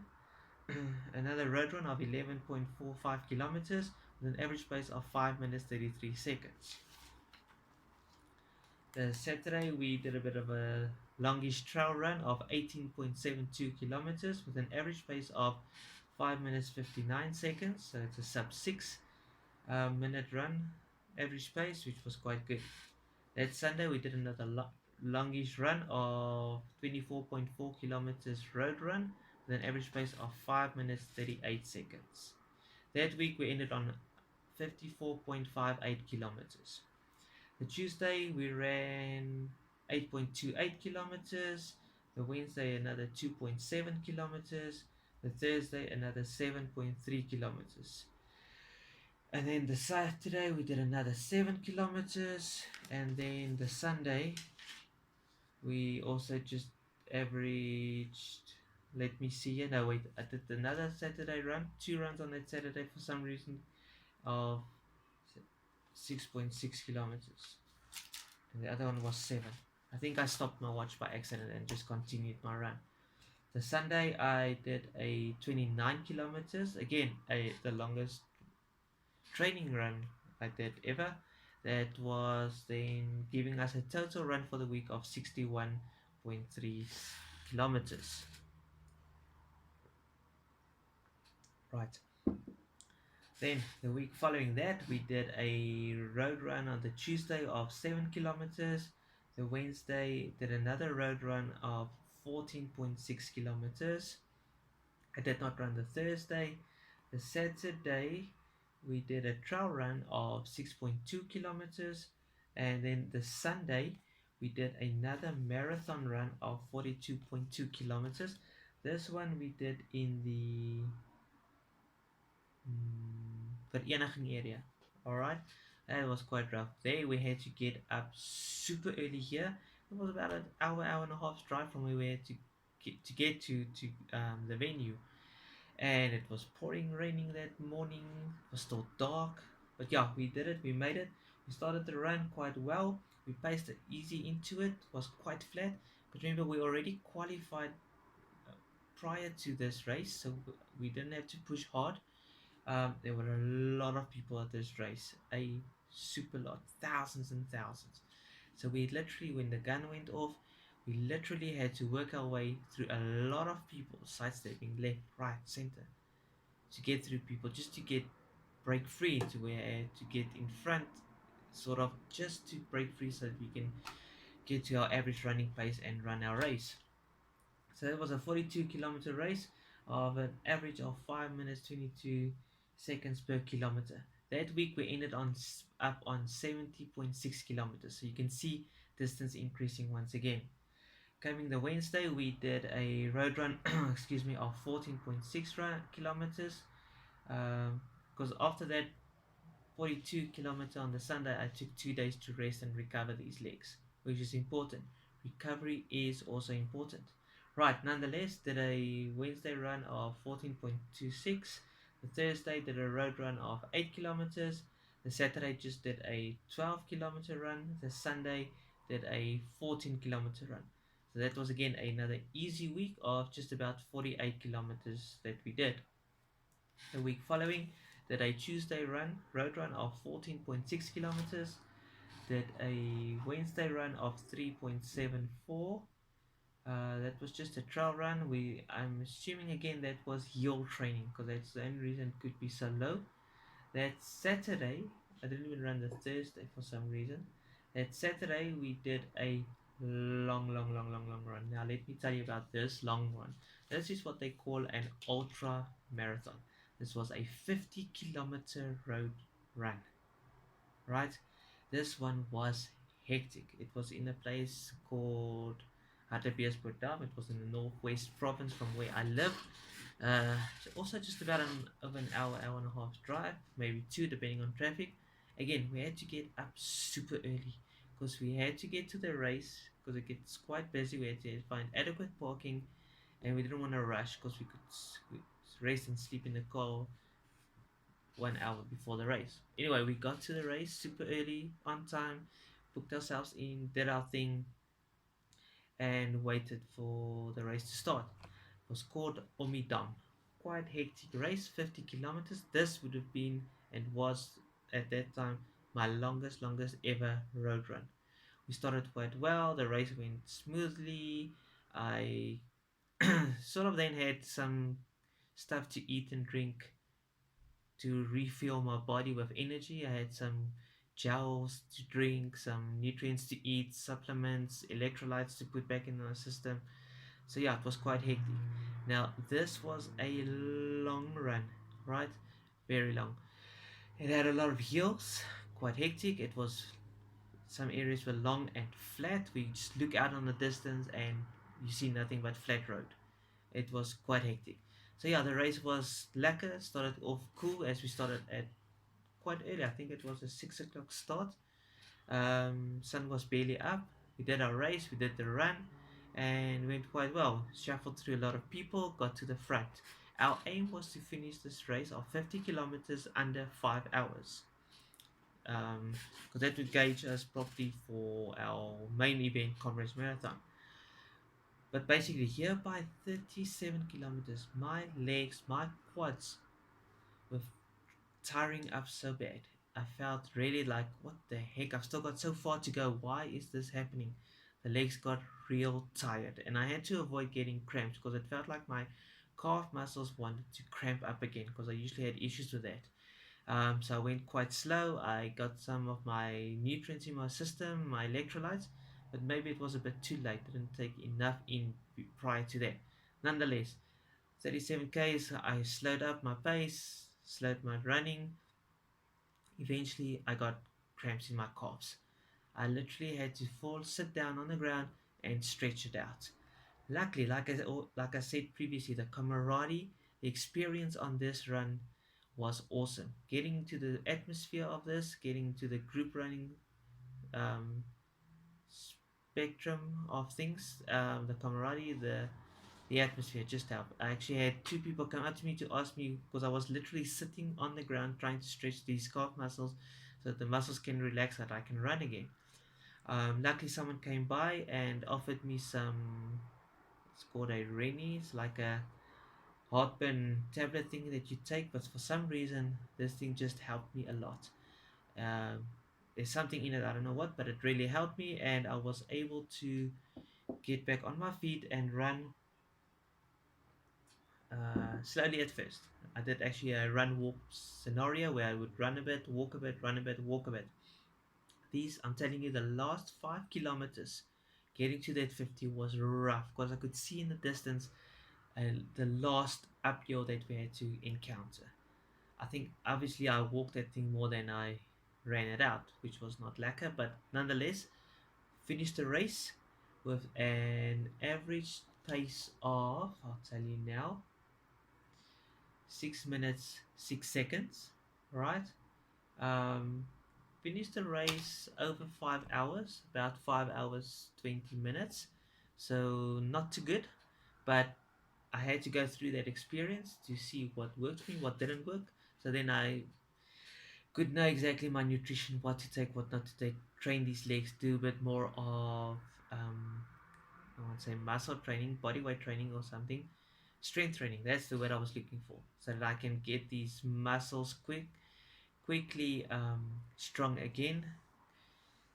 another road run of 11.45 kilometers with an average pace of 5 minutes 33 seconds. The Saturday, we did a bit of a longish trail run of 18.72 kilometers with an average pace of 5 minutes 59 seconds. So it's a sub 6 minute run average pace, which was quite good. That Sunday, we did another longish run of 24.4 kilometers road run with an average pace of 5 minutes 38 seconds. That week, we ended on 54.58 kilometers. The Tuesday, we ran 8.28 kilometers. The Wednesday, another 2.7 kilometers. The Thursday, another 7.3 kilometers. And then the Saturday, we did another 7 kilometers. And then the Sunday, we also just averaged, let me see here. No, wait, I did another Saturday run, 2 runs on that Saturday for some reason, of 6.6 kilometers. And the other one was 7. I think I stopped my watch by accident and just continued my run. The Sunday, I did a 29 kilometers, again, the longest training run I did ever. That was then giving us a total run for the week of 61.3 kilometers. Right. Then the week following that, we did a road run on the Tuesday of 7 kilometers. The Wednesday did another road run of 14.6 kilometers. I did not run the Thursday. The Saturday, we did a trail run of 6.2 kilometers. And then the Sunday, we did another marathon run of 42.2 kilometers. This one we did in the Vereniging area. Alright, that was quite rough. There we had to get up super early here. It was about an hour, hour and a half drive from where we had to get to the venue. And it was pouring raining that morning. It was still dark. But yeah, we did it. We made it. We started the run quite well. We paced it easy into it. It was quite flat. But remember, we already qualified prior to this race, so we didn't have to push hard. There were a lot of people at this race, a super lot, thousands and thousands. So we literally, when the gun went off, we literally had to work our way through a lot of people, sidestepping left, right, center, to get through people, just to break free to where to get in front, sort of just to break free so that we can get to our average running pace and run our race. So it was a 42-kilometer race of an average of 5 minutes 22 seconds per kilometer. That week we ended up on 70.6 kilometers. So you can see distance increasing once again. Coming the Wednesday, we did a road run, excuse me, of 14.6 kilometers. Because after that 42-kilometer on the Sunday, I took 2 days to rest and recover these legs, which is important. Recovery is also important. Right, nonetheless, did a Wednesday run of 14.26. The Thursday did a road run of 8 kilometers. The Saturday just did a 12-kilometer run. The Sunday did a 14-kilometer run. So that was again another easy week of just about 48 kilometers that we did. The week following, did a Tuesday road run of 14.6 kilometers. Did a Wednesday run of 3.74. That was just a trail run. I'm assuming again that was hill training because that's the only reason it could be so low. That Saturday, I didn't even run the Thursday for some reason. That Saturday we did a long run. Now let me tell you about this long run. This is what they call an ultra marathon. This was a 50-kilometer road run, right? This one was hectic. It was in a place called Hartbeespoort. It was in the northwest province from where I live. Also just about of an hour and a half drive, maybe two, depending on traffic. Again, we had to get up super early because we had to get to the race because it gets quite busy. We had to find adequate parking, and we didn't want to rush because we could rest and sleep in the car 1 hour before the race. Anyway, we got to the race super early, on time, booked ourselves in, did our thing, and waited for the race to start. It was called Omidam. Quite hectic race, 50 kilometers. This would have been and was at that time my longest ever road run. We started quite well, the race went smoothly. I sort of then had some stuff to eat and drink to refill my body with energy. I had some gels to drink, some nutrients to eat, supplements, electrolytes to put back in my system. So yeah, it was quite hectic. Now this was a long run, right? Very long. It had a lot of hills, quite hectic. It was some areas were long and flat. We just look out on the distance and you see nothing but flat road. It was quite hectic. So yeah, the race was lekker. Started off cool as we started at quite early. I think it was a 6 o'clock start. Sun was barely up. We did our race, we did the run, and went quite well. Shuffled through a lot of people, got to the front. Our aim was to finish this race of 50 kilometers under 5 hours. Because that would gauge us properly for our main event, Comrades Marathon. But basically, here by 37 kilometers, my legs, my quads were tiring up so bad. I felt really like, what the heck? I've still got so far to go. Why is this happening? The legs got real tired, and I had to avoid getting cramps because it felt like my calf muscles wanted to cramp up again because I usually had issues with that. So I went quite slow. I got some of my nutrients in my system, my electrolytes, but maybe it was a bit too late. Didn't take enough in prior to that. Nonetheless, 37 k's. I slowed up my pace, slowed my running. Eventually, I got cramps in my calves. I literally had to sit down on the ground, and stretch it out. Luckily, like I said previously, the camaraderie, the experience on this run was awesome. Getting to the atmosphere of this, getting to the group running um, spectrum of things, the camaraderie, the atmosphere just helped. I actually had two people come up to me to ask me because I was literally sitting on the ground trying to stretch these calf muscles so that the muscles can relax, so that I can run again. Luckily, someone came by and offered me some. It's called a Reni. It's like a heartburn tablet thing that you take, but for some reason, this thing just helped me a lot. Um, there's something in it, I don't know what, but it really helped me, and I was able to get back on my feet and run slowly at first. I did actually a run walk scenario where I would run a bit, walk a bit, run a bit, walk a bit. These, I'm telling you, the last 5 kilometers getting to that 50 was rough because I could see in the distance the last uphill that we had to encounter. I think obviously I walked that thing more than I ran it out, which was not lacquer, but nonetheless, finished the race. with an average pace of, I'll tell you now, 6 minutes 6 seconds, right? Um, Finished the race over 5 hours, about 5 hours 20 minutes. So not too good, but I had to go through that experience to see what worked for me, what didn't work. So then I could know exactly my nutrition, what to take, what not to take, train these legs, do a bit more of, I want to say muscle training, body weight training, or something. Strength training, that's the word I was looking for. So that I can get these muscles quickly strong again.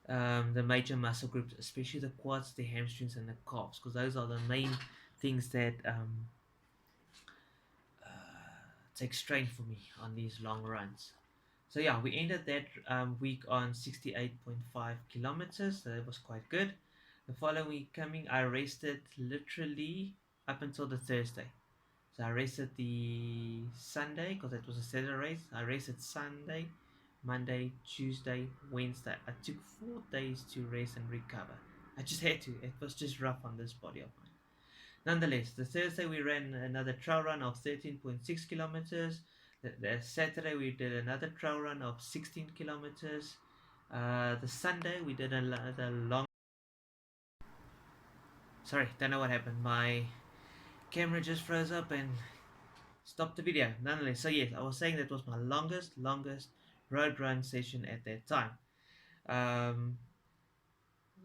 The major muscle groups, especially the quads, the hamstrings, and the calves, because those are the main things that take strain for me on these long runs. So yeah, we ended that week on 68.5 kilometers. So that was quite good. The following week coming, I rested literally up until the Thursday. So I rested the Sunday because it was a Saturday race. I rested Sunday, Monday, Tuesday, Wednesday. I took 4 days to rest and recover. I just had to. It was just rough on this body of mine. Nonetheless, the Thursday we ran another trail run of 13.6 kilometers. The Saturday we did another trail run of 16 kilometers. The Sunday we did another long. Sorry, don't know what happened. My camera just froze up and stopped the video. Nonetheless, so yes, I was saying that was my longest road run session at that time. Um,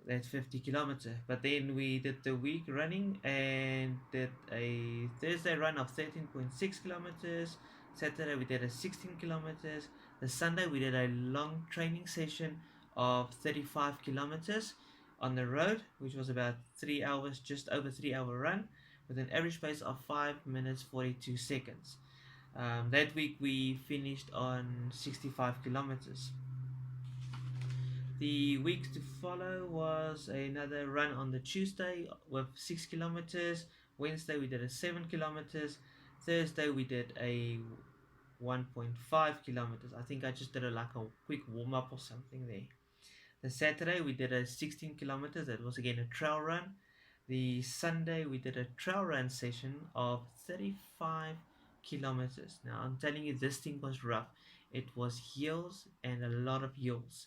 that's 50 kilometer. But then we did the week running and did a Thursday run of 13.6 kilometers. Saturday we did a 16 kilometers. The Sunday we did a long training session of 35 kilometers on the road, which was about 3 hours, just over 3 hour run with an average pace of 5 minutes 42 seconds. That week we finished on 65 kilometers. The week to follow was another run on the Tuesday with 6 kilometers. Wednesday we did a 7 kilometers. Thursday we did a 1.5 kilometers. I think I just did like a quick warm up or something there. The Saturday we did a 16 kilometers. That was again a trail run. The Sunday we did a trail run session of 35 kilometers. Now I'm telling you, this thing was rough. It was hills and a lot of hills.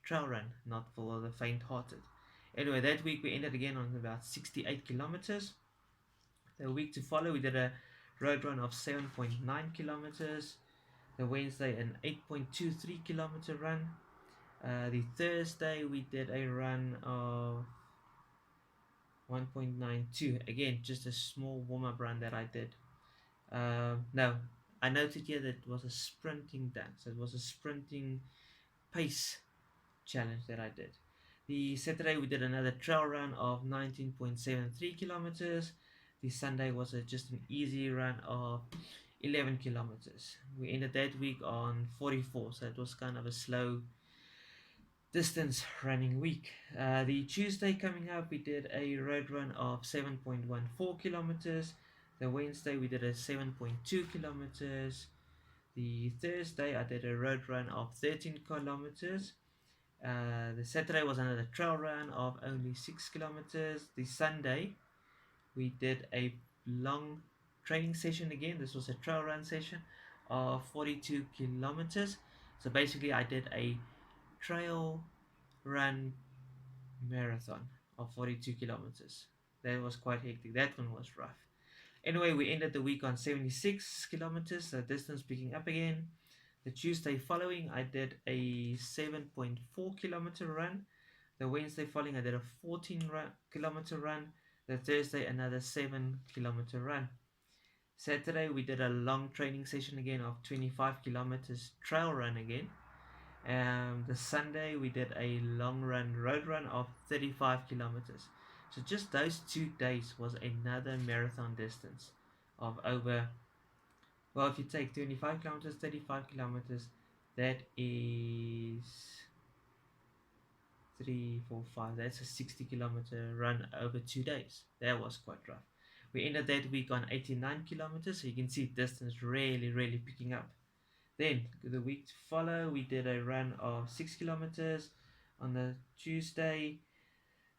Trail run, not for the faint-hearted. Anyway, that week we ended again on about 68 kilometers. The week to follow we did a road run of 7.9 kilometers. The Wednesday an 8.23 kilometer run. The Thursday we did a run of 1.92. Again, just a small warm-up run that I did. No, I noted here that it was a sprinting dance. It was a sprinting pace challenge that I did. The Saturday we did another trail run of 19.73 kilometers. The Sunday was just an easy run of 11 kilometers. We ended that week on 44, so it was kind of a slow distance running week. The Tuesday coming up, we did a road run of 7.14 kilometers. The Wednesday, we did a 7.2 kilometers. The Thursday, I did a road run of 13 kilometers. The Saturday was another trail run of only 6 kilometers. The Sunday, we did a long training session again. This was a trail run session of 42 kilometers. So basically, I did a trail run marathon of 42 kilometers. That was quite hectic. That one was rough. Anyway, we ended the week on 76 kilometers, the distance picking up again. The Tuesday following, I did a 7.4 kilometer run. The Wednesday following, I did a 14 kilometer run. The Thursday, another 7 kilometer run. Saturday, we did a long training session again of 25 kilometers trail run again. The Sunday we did a long road run of 35 kilometers. So just those 2 days was another marathon distance of over, well, if you take 25 kilometers, 35 kilometers, that is 3, 4, 5. That's a 60-kilometer run over 2 days. That was quite rough. We ended that week on 89 kilometers, so you can see distance really picking up. Then the week to follow, we did a run of 6 kilometers on the Tuesday.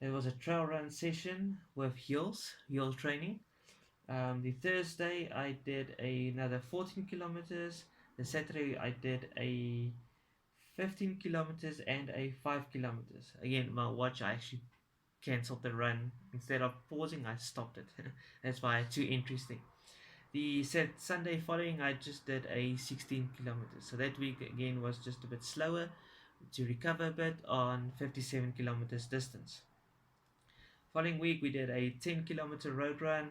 There was a trail run session with heel training. The Thursday I did another 14 kilometers. The Saturday I did a 15 kilometers and a 5 kilometers. Again, my watch, I actually cancelled the run. Instead of pausing, I stopped it. That's why too interesting. The Sunday following, I just did a 16 kilometers. So that week again was just a bit slower to recover a bit on 57 kilometers distance. Following week, we did a 10-kilometer road run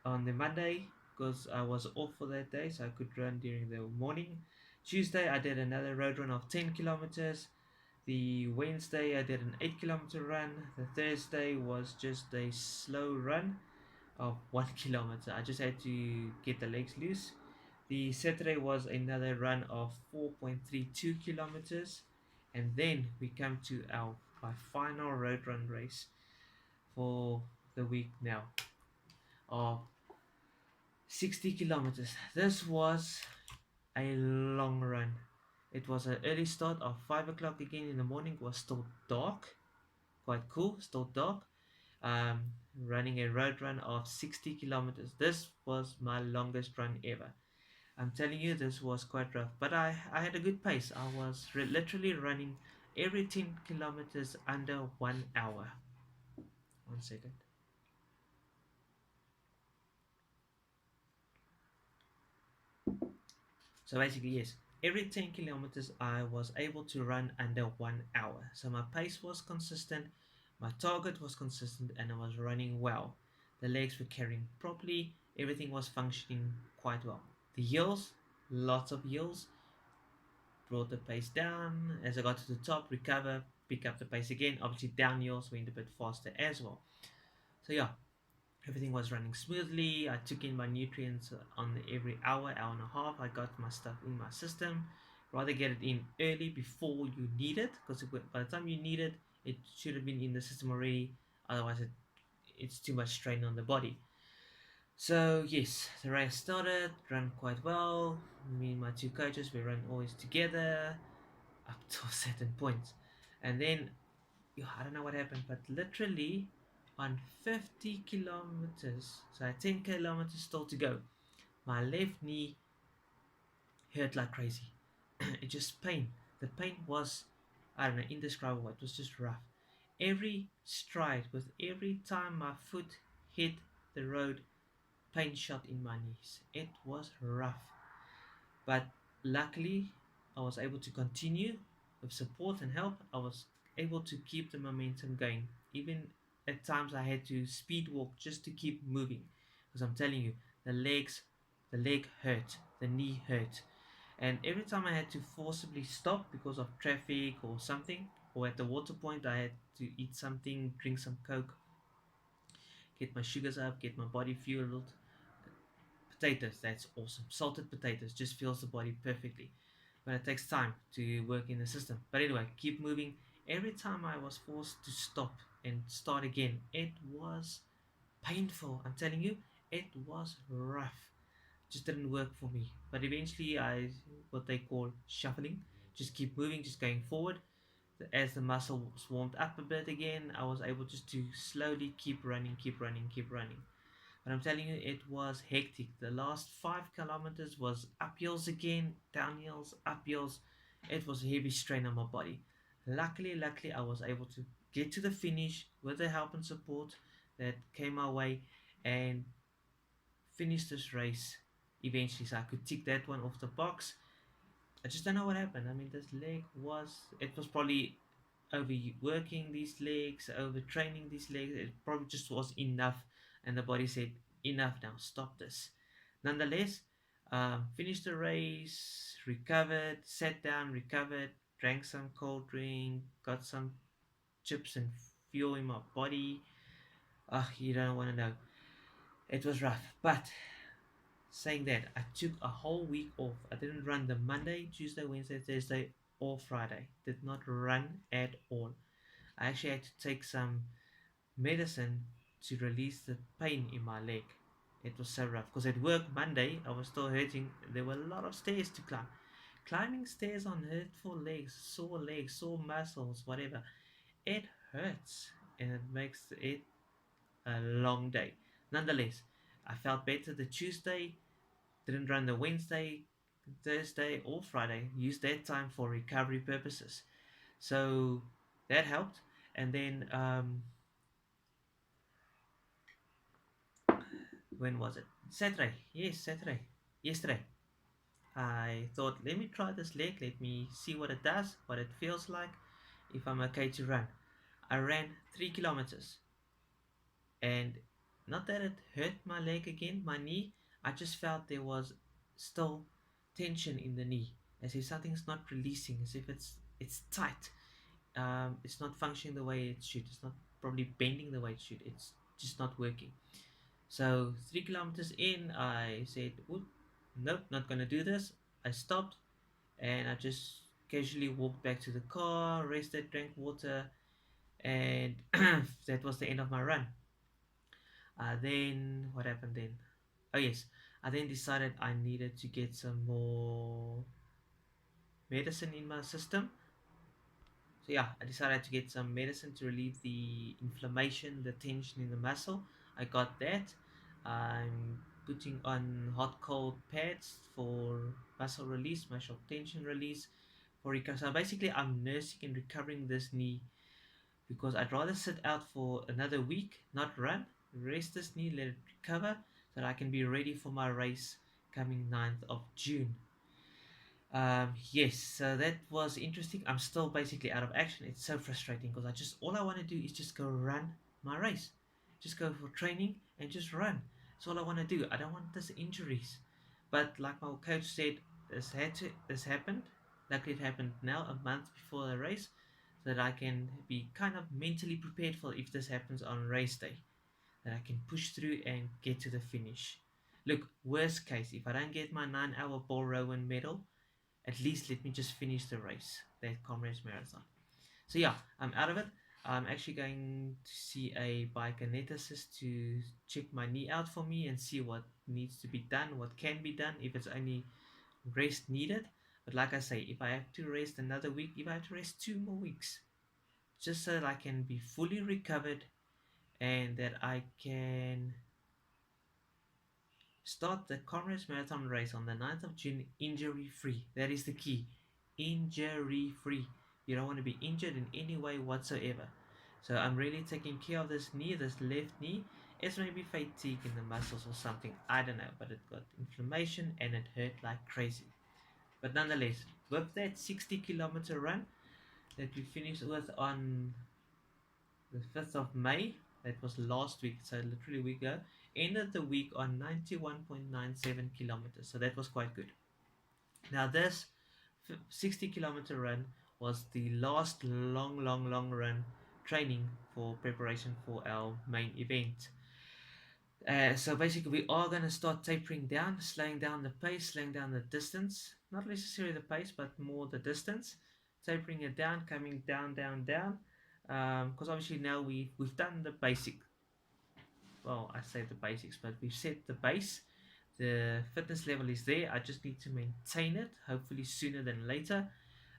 on the Monday because I was off for that day, so I could run during the morning. Tuesday, I did another road run of 10 kilometers. The Wednesday, I did an 8-kilometer run. The Thursday was just a slow run of 1 kilometer. I just had to get the legs loose. The Saturday was another run of 4.32 kilometers. And then we come to my final road run race for the week now of 60 kilometers. This was a long run. It was an early start of 5 o'clock again in the morning. It was still dark, quite cool, still dark. Um, Running a road run of 60 kilometers. This was my longest run ever. I'm telling you, this was quite rough, but I had a good pace. I was literally running every 10 kilometers under 1 hour. 1 second. So basically, yes, every 10 kilometers I was able to run under 1 hour. So my pace was consistent, my target was consistent, and I was running well. The legs were carrying properly, everything was functioning quite well. The heels, lots of heels, brought the pace down. As I got to the top, recover, pick up the pace again. Obviously, down heels went a bit faster as well. So yeah, everything was running smoothly. I took in my nutrients on every hour, hour and a half. I got my stuff in my system. Rather get it in early before you need it, because by the time you need it, it should have been in the system already. Otherwise, it's too much strain on the body. So yes, the race started, ran quite well. Me and my two coaches, we ran always together up to a certain point, and then I don't know what happened, but literally on 50 kilometers, so I had 10 kilometers still to go, my left knee hurt like crazy. It just pain. The pain was, I don't know, indescribable. It was just rough. Every stride, with every time my foot hit the road, pain shot in my knees. It was rough. But luckily, I was able to continue with support and help. I was able to keep the momentum going. Even at times, I had to speed walk just to keep moving. Because I'm telling you, the leg hurt, the knee hurt. And every time I had to forcibly stop because of traffic or something, or at the water point, I had to eat something, drink some Coke, get my sugars up, get my body fueled. Potatoes, that's awesome. Salted potatoes just fills the body perfectly. But it takes time to work in the system. But anyway, keep moving. Every time I was forced to stop and start again, it was painful. I'm telling you, it was rough. Just didn't work for me. But eventually, what they call shuffling, just keep moving, just going forward. As the muscle warmed up a bit again, I was able just to slowly keep running, keep running, keep running. But I'm telling you, it was hectic. The last 5 kilometers was up hills again, down hills, up hills. It was a heavy strain on my body. Luckily, I was able to get to the finish with the help and support that came my way and finish this race eventually. So I could tick that one off the box. I just don't know what happened. I mean, it was probably overworking these legs, overtraining these legs. It probably just was enough, and the body said, "Enough now, stop this." Nonetheless, finished the race, recovered, sat down, recovered, drank some cold drink, got some chips and fuel in my body. You don't want to know. It was rough, but saying that, I took a whole week off. I didn't run the Monday, Tuesday, Wednesday, Thursday, or Friday. Did not run at all. I actually had to take some medicine to release the pain in my leg. It was so rough because at work Monday I was still hurting. There were a lot of stairs to climb. Climbing stairs on hurtful legs, sore muscles, whatever. It hurts. and it makes it a long day. Nonetheless, I felt better the Tuesday, didn't run the Wednesday, Thursday, or Friday, used that time for recovery purposes. So that helped. And then, when was it? Saturday. Yes, Saturday. Yesterday. I thought, let me try this leg, let me see what it does, what it feels like, if I'm okay to run. I ran 3 kilometers, and not that it hurt my leg again, my knee, I just felt there was still tension in the knee, as if something's not releasing, as if it's tight. It's not functioning the way it should. It's not probably bending the way it should. It's just not working. So 3 kilometers in, I said, "Oop, nope, not gonna do this." I stopped and I just casually walked back to the car, rested, drank water, and that was the end of my run. Then what happened then? Oh yes, I then decided I needed to get some more medicine in my system. So yeah, I decided to get some medicine to relieve the inflammation, the tension in the muscle. I got that. I'm putting on hot cold pads for muscle release, muscle tension release for recovery. So basically, I'm nursing and recovering this knee because I'd rather sit out for another week, not run, rest this knee, let it recover, so that I can be ready for my race coming 9th of June. Yes, so that was interesting. I'm still basically out of action. It's so frustrating because all I want to do is just go run my race, just go for training and just run. That's all I want to do. I don't want this injuries. But like my coach said, this happened. Luckily, it happened now, a month before the race, so that I can be kind of mentally prepared for if this happens on race day, that I can push through and get to the finish. Look, worst case, if I don't get my 9 hour ball Rowan medal, at least let me just finish the race, that Comrades Marathon. So yeah, I'm out of it. I'm actually going to see a biokineticist to check my knee out for me and see what needs to be done, what can be done, if it's only rest needed. But like I say, if I have to rest another week, if I have to rest 2 more weeks, just so that I can be fully recovered and that I can start the Comrades Marathon race on the 9th of June injury free. That is the key. Injury free. You don't want to be injured in any way whatsoever. So I'm really taking care of this knee, this left knee. It's maybe fatigue in the muscles or something. I don't know, but it got inflammation and it hurt like crazy. But nonetheless, with that 60-kilometer run that we finished with on the 5th of May, that was last week, so literally a week ago, ended the week on 91.97 kilometers. So that was quite good. Now, this 60-kilometer run was the last long run training for preparation for our main event. So basically, we are going to start tapering down, slowing down the pace, slowing down the distance. Not necessarily the pace, but more the distance. Tapering it down, coming down. Because obviously now we've done the basic. Well, I say the basics, but we've set the base. The fitness level is there. I just need to maintain it, hopefully sooner than later.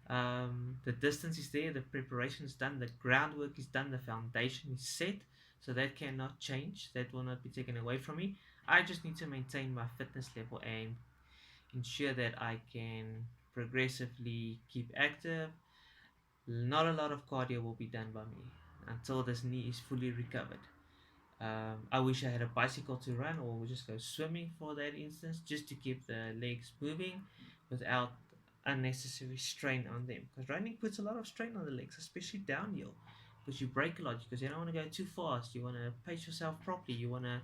The distance is there, the preparation is done, the groundwork is done, the foundation is set, so that cannot change. That will not be taken away from me. I just need to maintain my fitness level and ensure that I can progressively keep active. Not a lot of cardio will be done by me until this knee is fully recovered. I wish I had a bicycle to run or just go swimming for that instance, just to keep the legs moving without unnecessary strain on them. Because running puts a lot of strain on the legs, especially downhill, because you brake a lot, because you don't want to go too fast. You want to pace yourself properly. You want to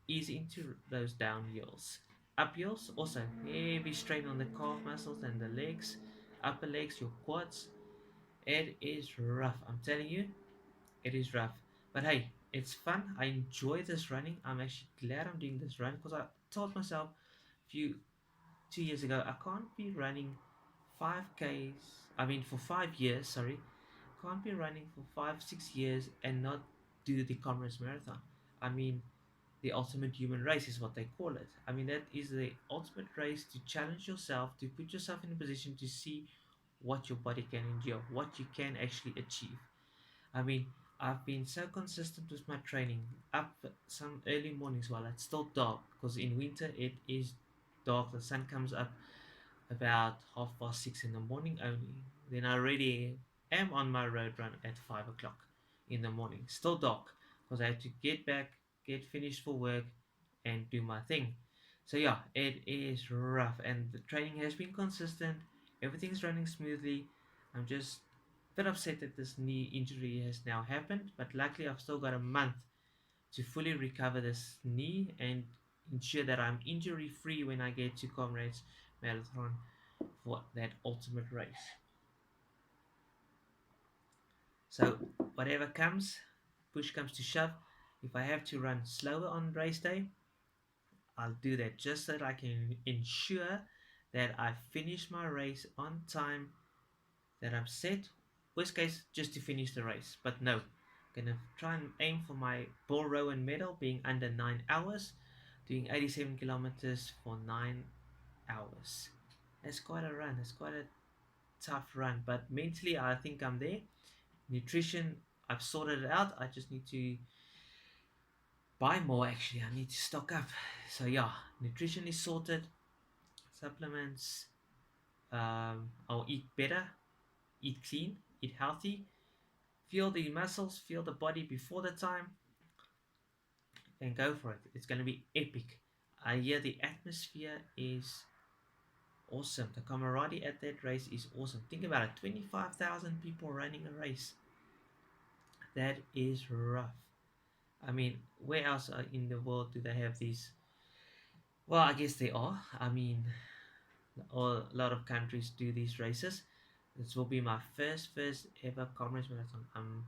ease into those downhills. Uphills also heavy strain on the calf muscles and the legs, upper legs, your quads. It is rough. I'm telling you, it is rough. But hey, it's fun. I enjoy this running. I'm actually glad I'm doing this run because I told myself a few 2 years ago I can't be running 5Ks. I mean, for 5 years, sorry, can't be running for 5 6 years and not do the Comrades Marathon. I mean, the ultimate human race is what they call it. I mean, that is the ultimate race to challenge yourself, to put yourself in a position to see what your body can endure, what you can actually achieve. I mean, I've been so consistent with my training up some early mornings while it's still dark, because in winter it is dark. The sun comes up about 6:30 in the morning only. Then I already am on my road run at 5 o'clock in the morning, still dark, because I have to get back, get finished for work, and do my thing. So yeah, it is rough, and the training has been consistent. Everything's running smoothly. I'm just a bit upset that this knee injury has now happened, but luckily I've still got a month to fully recover this knee and ensure that I'm injury free when I get to Comrades Marathon for that ultimate race. So whatever comes, push comes to shove, if I have to run slower on race day, I'll do that just so that I can ensure that I finish my race on time, that I'm set. Worst case, just to finish the race. But no, I'm gonna try and aim for my Bull Rowan medal being under 9 hours, doing 87 kilometers for 9 hours. That's quite a run. That's quite a tough run. But mentally, I think I'm there. Nutrition, I've sorted it out. I just need to buy more. Actually, I need to stock up. So yeah, nutrition is sorted. Supplements. I'll eat better, eat clean, eat healthy, feel the muscles, feel the body before the time, and go for it. It's going to be epic. I hear the atmosphere is awesome. The camaraderie at that race is awesome. Think about it, 25,000 people running a race. That is rough. I mean, where else in the world do they have these? Well, I guess they are. I mean, a lot of countries do these races. This will be my first ever Comrades Marathon. I'm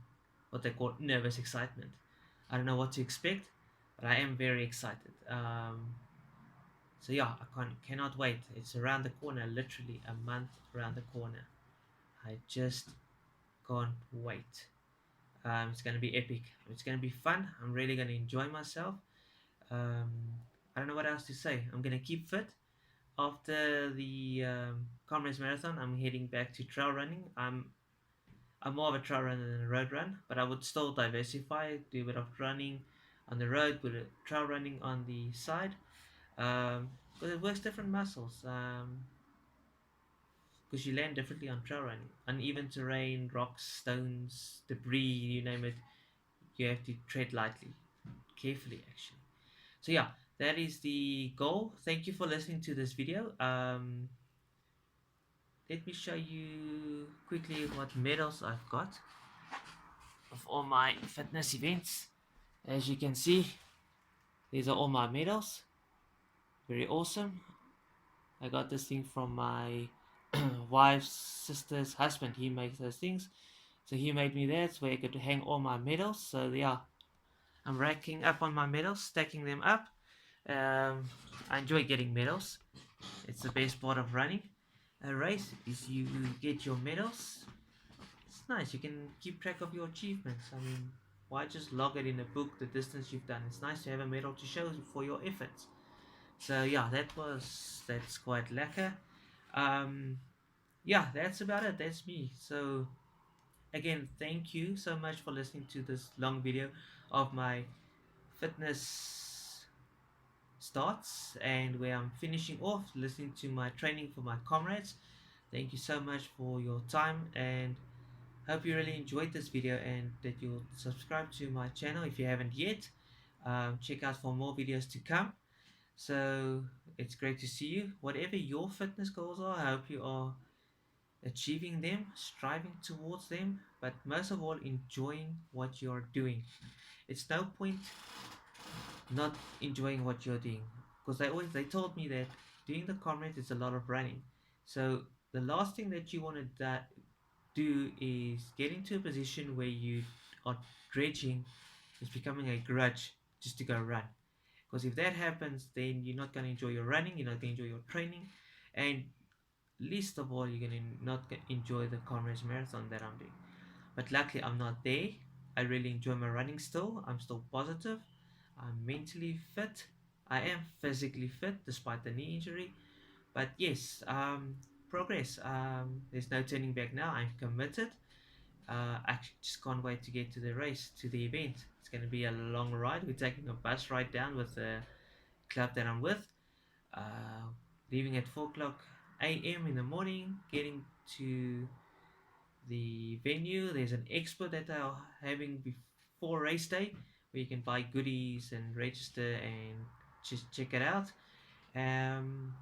what they call nervous excitement. I don't know what to expect, but I am very excited. So yeah, cannot wait. It's around the corner, literally a month around the corner. I just can't wait. It's gonna be epic. It's gonna be fun. I'm really gonna enjoy myself. Um, I don't know what else to say. I'm gonna keep fit. After the Comrades Marathon, I'm heading back to trail running. I'm more of a trail runner than a road run, but I would still diversify, do a bit of running on the road, with a trail running on the side, because it works different muscles. Because you land differently on trail running, uneven terrain, rocks, stones, debris, you name it. You have to tread lightly, carefully, actually. So yeah, that is the goal. Thank you for listening to this video. Let me show you quickly what medals I've got of all my fitness events. As you can see, these are all my medals. Very awesome. I got this thing from my wife's sister's husband. He makes those things. So he made me that so I could hang all my medals. So yeah, I'm racking up on my medals, stacking them up. I enjoy getting medals. It's the best part of running a race is you get your medals. It's nice. You can keep track of your achievements. I mean, why just log it in a book, the distance you've done? It's nice to have a medal to show for your efforts. So yeah, that's quite lacquer. Um, yeah, that's about it. That's me. So again, thank you so much for listening to this long video of my fitness starts and where I'm finishing off listening to my training for my comrades. Thank you so much for your time, and hope you really enjoyed this video and that you'll subscribe to my channel if you haven't yet. Check out for more videos to come. So it's great to see you. Whatever your fitness goals are, I hope you are achieving them, striving towards them, but most of all enjoying what you're doing. It's no point not enjoying what you're doing, because they told me that doing the comrades is a lot of running. So the last thing that you want to do is get into a position where you are dredging, is becoming a grudge just to go run. Because if that happens, then you're not going to enjoy your running, you're not going to enjoy your training, and least of all, you're going to not enjoy the Comrades Marathon that I'm doing. But luckily, I'm not there. I really enjoy my running still. I'm still positive. I'm mentally fit. I am physically fit despite the knee injury. But yes, progress. There's no turning back now. I'm committed. Actually, just can't wait to get to the race, to the event. It's going to be a long ride. We're taking a bus ride down with the club that I'm with. Uh, Leaving at 4 o'clock a.m. in the morning, getting to the venue. There's an expo that they are having before race day where you can buy goodies and register and just check it out. Um,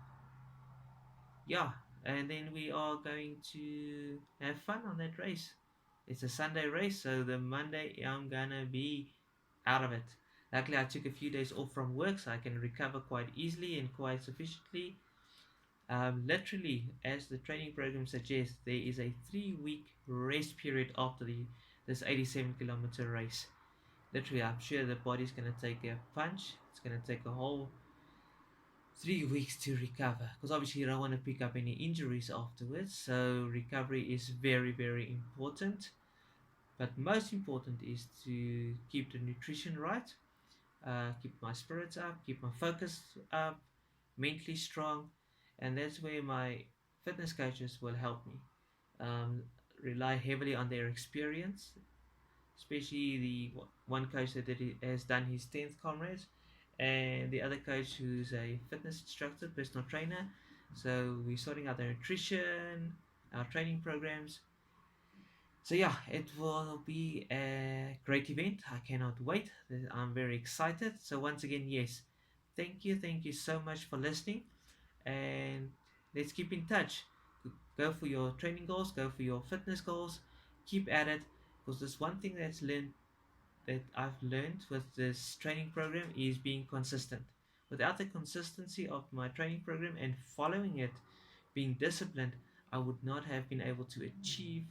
yeah, and then we are going to have fun on that race. It's a Sunday race, so the Monday I'm gonna be out of it. Luckily, I took a few days off from work, so I can recover quite easily and quite sufficiently. Literally, as the training program suggests, there is a 3 week rest period after this 87-kilometer race. Literally, I'm sure the body's gonna take a punch. It's gonna take a whole 3 weeks to recover because obviously you don't want to pick up any injuries afterwards. So recovery is very, very important. But most important is to keep the nutrition right, keep my spirits up, keep my focus up, mentally strong, and that's where my fitness coaches will help me. Um, Rely heavily on their experience, especially the one coach that has done his 10th Comrades, and the other coach who's a fitness instructor, personal trainer. So we're sorting out the nutrition, our training programs. So yeah, it will be a great event. I cannot wait. I'm very excited. So once again, yes, thank you so much for listening, and let's keep in touch. Go for your training goals, go for your fitness goals, keep at it, because there's one thing that I've learned with this training program is being consistent. Without the consistency of my training program and following it, being disciplined, I would not have been able to achieve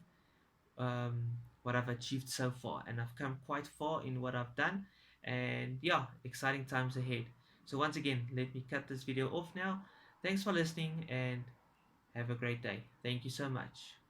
um, what I've achieved so far. And I've come quite far in what I've done. And yeah, exciting times ahead. So, once again, let me cut this video off now. Thanks for listening and have a great day. Thank you so much.